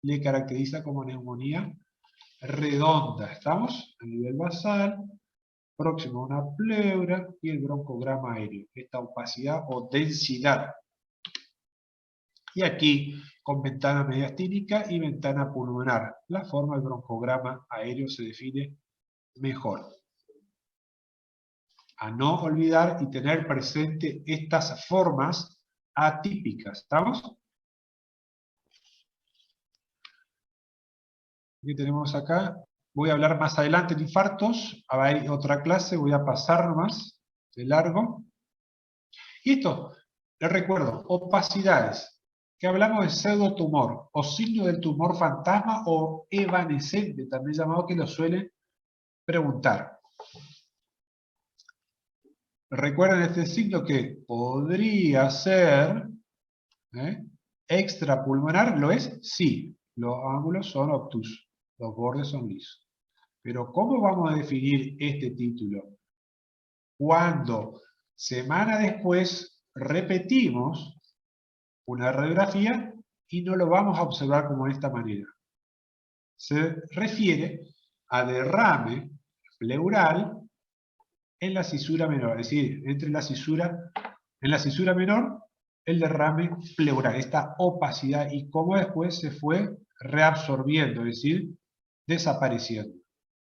le caracteriza como neumonía redonda. Estamos a nivel basal, próximo a una pleura y el broncograma aéreo. Esta opacidad o densidad. Y aquí con ventana mediastínica y ventana pulmonar. La forma del broncograma aéreo se define mejor. A no olvidar y tener presente estas formas atípicas. ¿Estamos? ¿Qué tenemos acá? Voy a hablar más adelante de infartos. Hay otra clase, voy a pasar nomás de largo. Y esto, les recuerdo, opacidades. Que hablamos de pseudotumor, o signo del tumor fantasma, o evanescente, también llamado, que lo suelen preguntar. Recuerden este signo que podría ser extrapulmonar. ¿Lo es? Sí. Los ángulos son obtusos. Los bordes son lisos. Pero ¿cómo vamos a definir este título? Cuando semana después repetimos una radiografía y no lo vamos a observar como de esta manera. Se refiere a derrame pleural en la cisura menor, es decir, en la cisura menor, el derrame pleural, esta opacidad, y cómo después se fue reabsorbiendo, es decir, desapareciendo.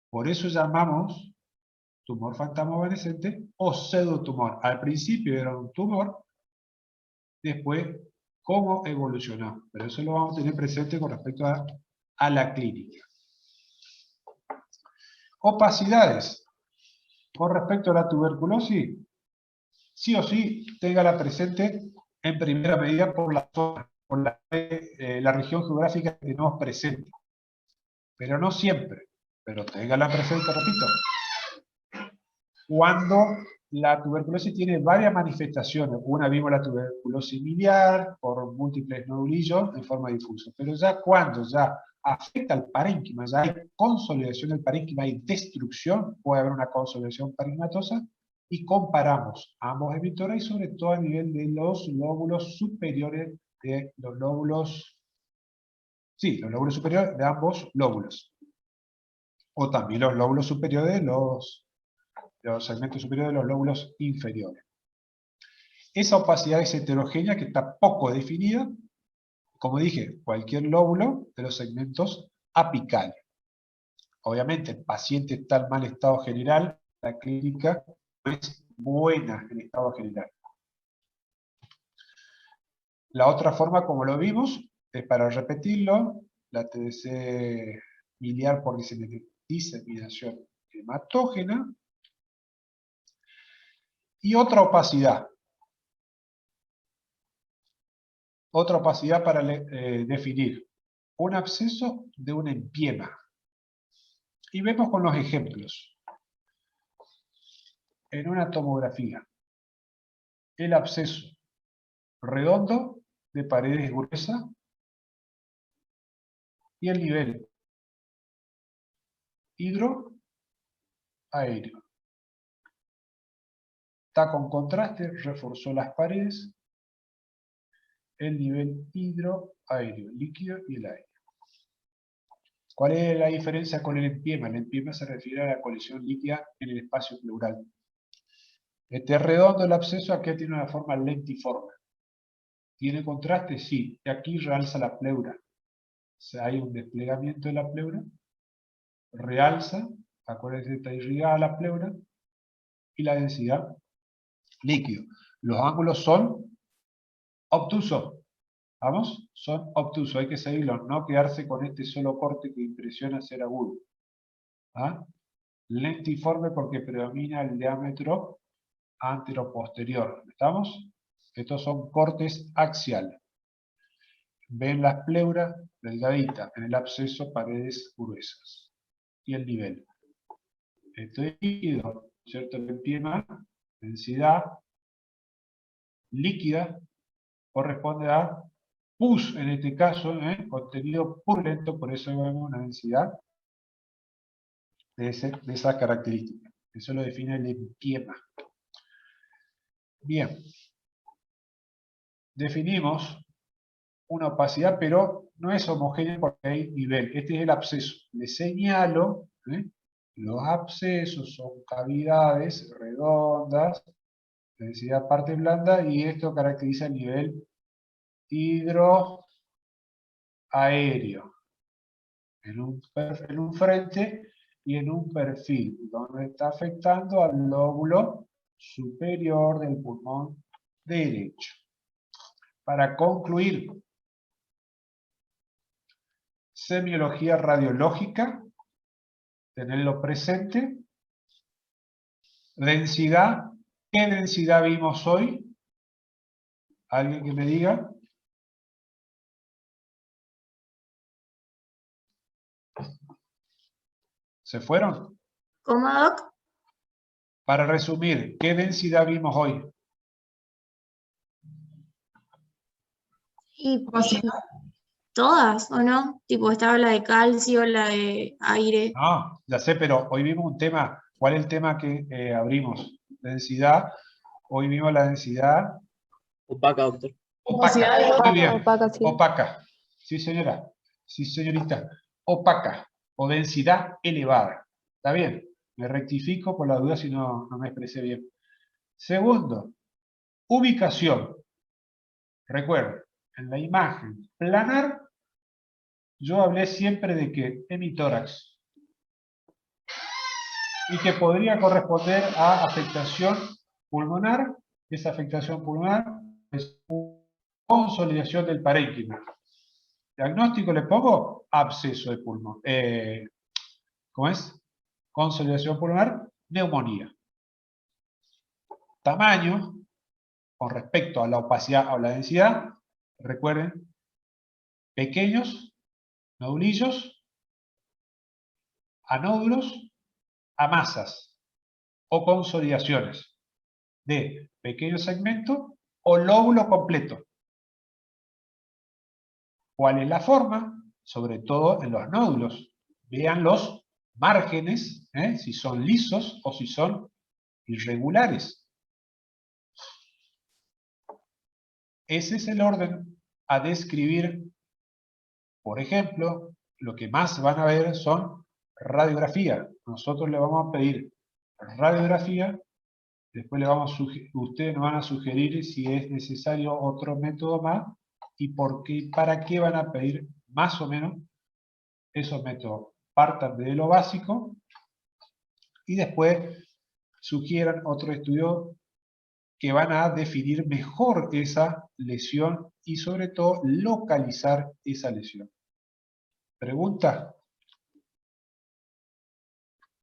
Por eso llamamos tumor fantasma evanescente o pseudotumor. Al principio era un tumor, después cómo evolucionó. Pero eso lo vamos a tener presente con respecto a la clínica. Opacidades. Con respecto a la tuberculosis, sí o sí, téngala presente en primera medida por la zona, por la región geográfica que tenemos presente. Pero no siempre. Pero téngala presente, repito. Cuando la tuberculosis tiene varias manifestaciones. Una vimos la tuberculosis miliar, por múltiples nodulillos en forma difusa. Pero ya cuando ya afecta al parénquima, ya hay consolidación del parénquima, hay destrucción, puede haber una consolidación parenquimatosa, y comparamos ambos emitores y sobre todo a nivel de los lóbulos superiores de los lóbulos, sí, los lóbulos superiores de ambos lóbulos. O también los lóbulos superiores de los segmentos superiores de los lóbulos inferiores. Esa opacidad es heterogénea, que está poco definida. Como dije, cualquier lóbulo de los segmentos apicales. Obviamente, el paciente está en mal estado general, la clínica no es buena en estado general. La otra forma, como lo vimos, es, para repetirlo, la TDC miliar por diseminación hematógena. Y otra opacidad. Otra opacidad para definir un absceso de un empiema. Y vemos con los ejemplos. En una tomografía, el absceso redondo de paredes gruesas y el nivel hidroaéreo. Está con contraste, reforzó las paredes, el nivel hidroaéreo, líquido y el aire. ¿Cuál es la diferencia con el empiema? El empiema se refiere a la colisión líquida en el espacio pleural. Este redondo, el absceso, aquí tiene una forma lentiforme. ¿Tiene contraste? Sí. Y aquí realza la pleura. O sea, hay un desplegamiento de la pleura realza, acuérdense, está irrigada la pleura, y la densidad líquido. Los ángulos son obtusos. ¿Vamos? Son obtusos, hay que seguirlos, no quedarse con este solo corte que impresiona ser agudo. ¿Ah? Lentiforme porque predomina el diámetro anteroposterior. ¿Estamos? Estos son cortes axiales. Ven las pleuras delgaditas, en el absceso paredes gruesas. Y el nivel. Esto es líquido, ¿cierto? El pie más, densidad líquida, corresponde a pus, en este caso, contenido purulento, por eso vemos una densidad de esa característica. Eso lo define el empiema. Bien. Definimos una opacidad, pero no es homogénea porque hay nivel. Este es el absceso. Le señalo, los abscesos son cavidades redondas, densidad parte blanda, y esto caracteriza el nivel hidroaéreo. En un frente y en un perfil, donde está afectando al lóbulo superior del pulmón derecho. Para concluir, semiología radiológica, tenerlo presente. Densidad, ¿qué densidad vimos hoy? ¿Alguien que me diga? ¿Se fueron? ¿Cómo, Doc? Para resumir, ¿qué densidad vimos hoy? Y todas, ¿o no? Tipo, estaba la de calcio, la de aire. No, ya sé, pero hoy vimos un tema. ¿Cuál es el tema que abrimos? Densidad. Hoy vimos la densidad Opaca, doctor. opaca. Muy bien. Opaca, sí. Opaca. Sí, señora. Sí, señorita. Opaca. O densidad elevada. ¿Está bien? Me rectifico por la duda si no me expresé bien. Segundo, ubicación. Recuerden, en la imagen planar, yo hablé siempre de que hemitórax y que podría corresponder a afectación pulmonar. Esa afectación pulmonar es consolidación del parénquima. Diagnóstico le pongo absceso de pulmón. ¿Cómo es? Consolidación pulmonar, neumonía. Tamaño, con respecto a la opacidad o la densidad, recuerden, pequeños, nodulillos, anódulos, a masas o consolidaciones de pequeño segmento o lóbulo completo. ¿Cuál es la forma? Sobre todo en los nódulos. Vean los márgenes, si son lisos o si son irregulares. Ese es el orden a describir. Por ejemplo, lo que más van a ver son radiografía. Nosotros le vamos a pedir radiografía, después ustedes nos van a sugerir si es necesario otro método más y por qué, para qué van a pedir más o menos esos métodos. Partan de lo básico y después sugieran otro estudio que van a definir mejor esa lesión y sobre todo localizar esa lesión. ¿Pregunta?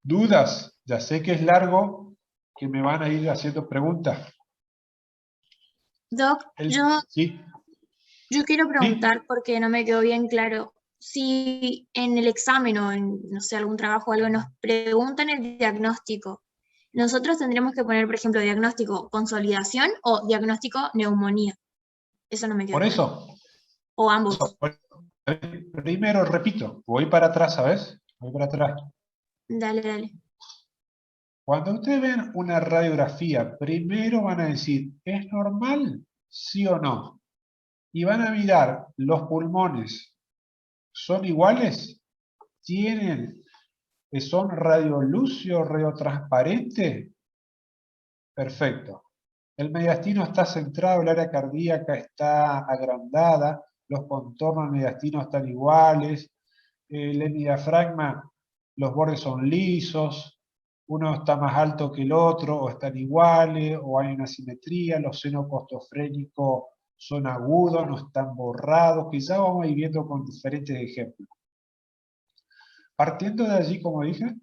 ¿Dudas? Ya sé que es largo, que me van a ir haciendo preguntas. Doc, Sí. yo quiero preguntar porque no me quedó bien claro. Si en el examen o en, no sé, algún trabajo o algo nos preguntan el diagnóstico, nosotros tendremos que poner, por ejemplo, diagnóstico consolidación o diagnóstico neumonía. Eso no me quedó Por claro. eso. O ambos. Primero, repito, voy para atrás, ¿sabes? Voy para atrás. Dale, dale. Cuando ustedes ven una radiografía, primero van a decir, ¿es normal? ¿Sí o no? Y van a mirar los pulmones. ¿Son iguales? ¿Son radiolúcido, radiotransparente? Perfecto. El mediastino está centrado, el área cardíaca está agrandada, los contornos mediastinos están iguales, el hemidiafragma los bordes son lisos, uno está más alto que el otro, o están iguales, o hay una simetría, los senos costofrénicos son agudos, no están borrados, que ya vamos a ir viendo con diferentes ejemplos. Partiendo de allí, como dije,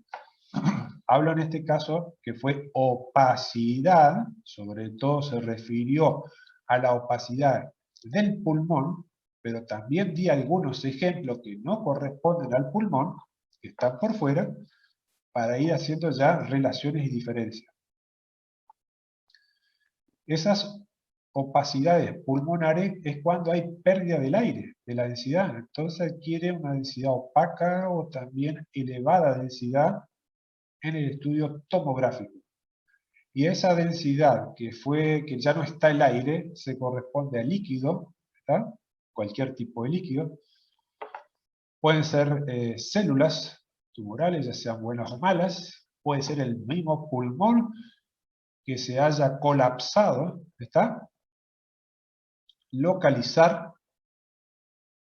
hablo en este caso que fue opacidad, sobre todo se refirió a la opacidad del pulmón, pero también di algunos ejemplos que no corresponden al pulmón, que están por fuera, para ir haciendo ya relaciones y diferencias. Esas opacidades pulmonares es cuando hay pérdida del aire, de la densidad. Entonces adquiere una densidad opaca o también elevada densidad en el estudio tomográfico. Y esa densidad que ya no está el aire, se corresponde al líquido, ¿está? Cualquier tipo de líquido. Pueden ser células tumorales, ya sean buenas o malas. Puede ser el mismo pulmón que se haya colapsado, ¿está? Localizar,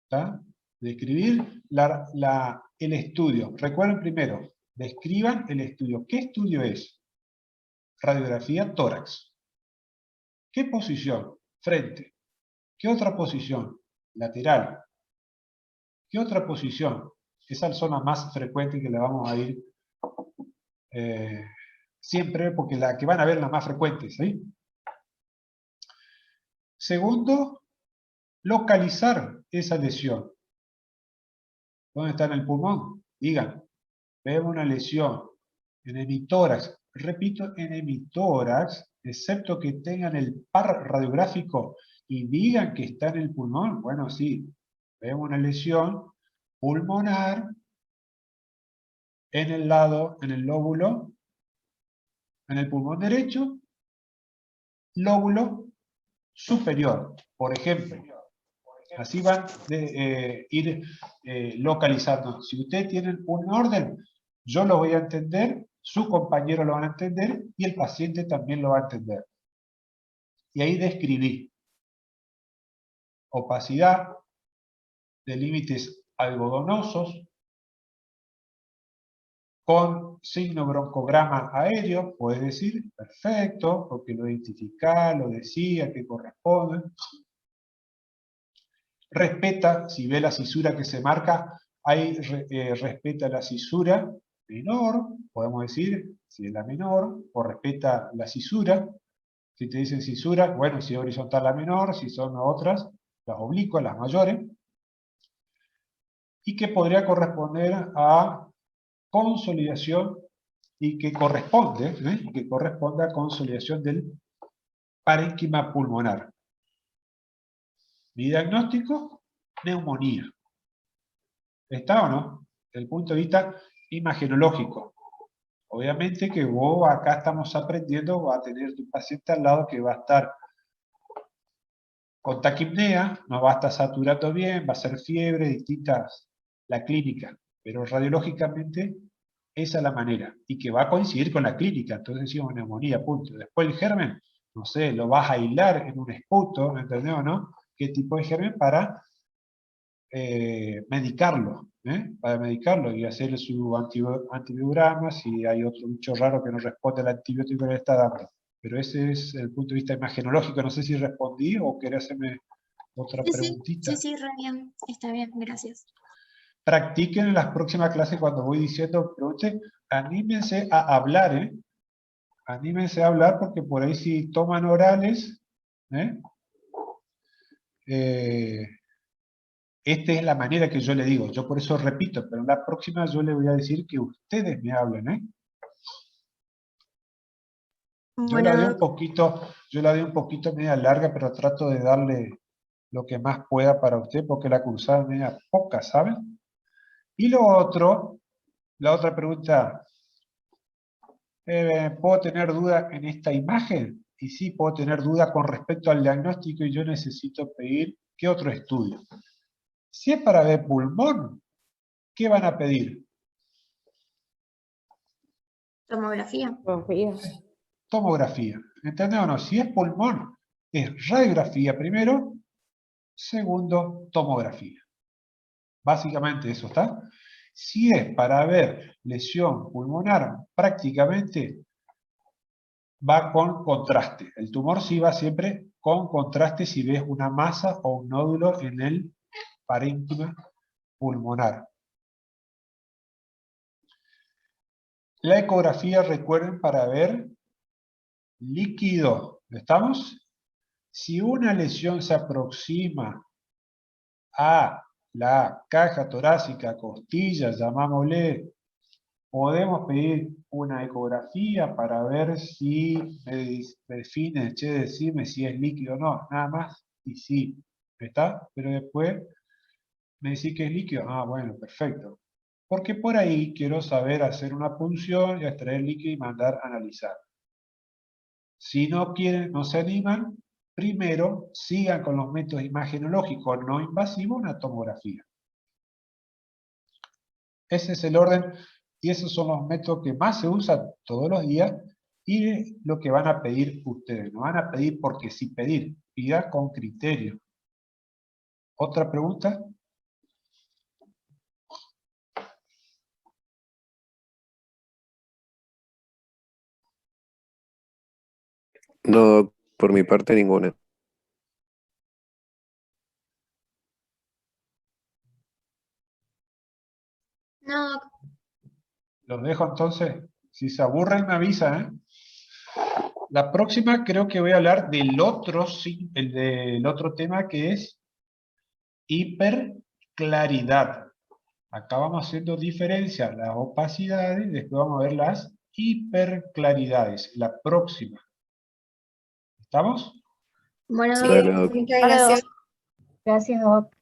¿está? Describir el estudio. Recuerden primero, describan el estudio. ¿Qué estudio es? Radiografía tórax. ¿Qué posición? Frente. ¿Qué otra posición? Lateral. ¿Qué otra posición? Esa es la zona más frecuente que le vamos a ir siempre, porque la que van a ver la más frecuente, ¿sí? Segundo, localizar esa lesión. ¿Dónde está en el pulmón? Digan, vemos una lesión en hemitórax. Repito, en hemitórax, excepto que tengan el par radiográfico y digan que está en el pulmón. Bueno, sí, vemos una lesión pulmonar en el lóbulo, en el pulmón derecho, lóbulo superior, por ejemplo. Así van a ir localizando. Si ustedes tienen un orden, yo lo voy a entender, su compañero lo van a entender y el paciente también lo va a entender. Y ahí describí opacidad de límites algodonosos con signo broncograma aéreo, puedes decir, perfecto, porque lo identifica, lo decía, que corresponde. Respeta, si ve la cisura que se marca, ahí respeta la cisura menor, podemos decir, si es la menor, o respeta la cisura. Si te dicen cisura, bueno, si es horizontal la menor, si son otras, las oblicuas, las mayores. Y que podría corresponder a consolidación y que corresponde a consolidación del parénquima pulmonar. Mi diagnóstico, neumonía. ¿Está o no? Desde el punto de vista imagenológico. Obviamente que vos acá estamos aprendiendo, va a tener tu paciente al lado que va a estar con taquipnea, no va a estar saturando bien, va a ser fiebre, distintas la clínica, pero radiológicamente esa es la manera, y que va a coincidir con la clínica, entonces decimos neumonía, punto. Después el germen, no sé, lo vas a aislar en un esputo, ¿entendés o no? ¿Qué tipo de germen? Para medicarlo, para medicarlo y hacerle su antibiograma si hay otro bicho raro que no responde al antibiótico que le está dando. Pero ese es el punto de vista imagenológico. No sé si respondí o querés hacerme otra preguntita. Sí, re bien. Está bien, gracias. Practiquen en las próximas clases cuando voy diciendo, pregunten, anímense a hablar, anímense a hablar porque por ahí si toman orales, esta es la manera que yo le digo, yo por eso repito, pero en la próxima yo le voy a decir que ustedes me hablen, Yo la doy un poquito media larga, pero trato de darle lo que más pueda para usted, porque la cursada es media poca, ¿saben? Y lo otro, la otra pregunta, ¿puedo tener duda en esta imagen? Y sí, puedo tener duda con respecto al diagnóstico y yo necesito pedir, ¿qué otro estudio? Si es para ver pulmón, ¿qué van a pedir? Tomografía. Tomografía. ¿Entendés o no? Si es pulmón, es radiografía primero, segundo, tomografía. Básicamente eso está. Si es para ver lesión pulmonar, prácticamente va con contraste. El tumor sí va siempre con contraste si ves una masa o un nódulo en el parénquima pulmonar. La ecografía, recuerden, para ver líquido. ¿Estamos? Si una lesión se aproxima a la caja torácica, costilla, llamámosle, podemos pedir una ecografía para ver si me define, che, decime si es líquido o no, nada más, y sí, ¿está? Pero después me decís que es líquido, ah, bueno, perfecto. Porque por ahí quiero saber hacer una punción y extraer líquido y mandar a analizar. Si no quieren, no se animan, primero sigan con los métodos imagenológicos no invasivos, una tomografía. Ese es el orden y esos son los métodos que más se usan todos los días y lo que van a pedir ustedes. No van a pedir porque sí pedir, pida con criterio. ¿Otra pregunta? No, por mi parte ninguna. No, doc. Los dejo entonces. Si se aburren me avisan, ¿eh? La próxima creo que voy a hablar del otro, sí, del otro tema que es hiperclaridad. Acá vamos haciendo diferencia las opacidades, después vamos a ver las hiperclaridades. La próxima. ¿Estamos? Bueno, Sí, doc. Dale, Doc. muchas gracias. Gracias, Doc.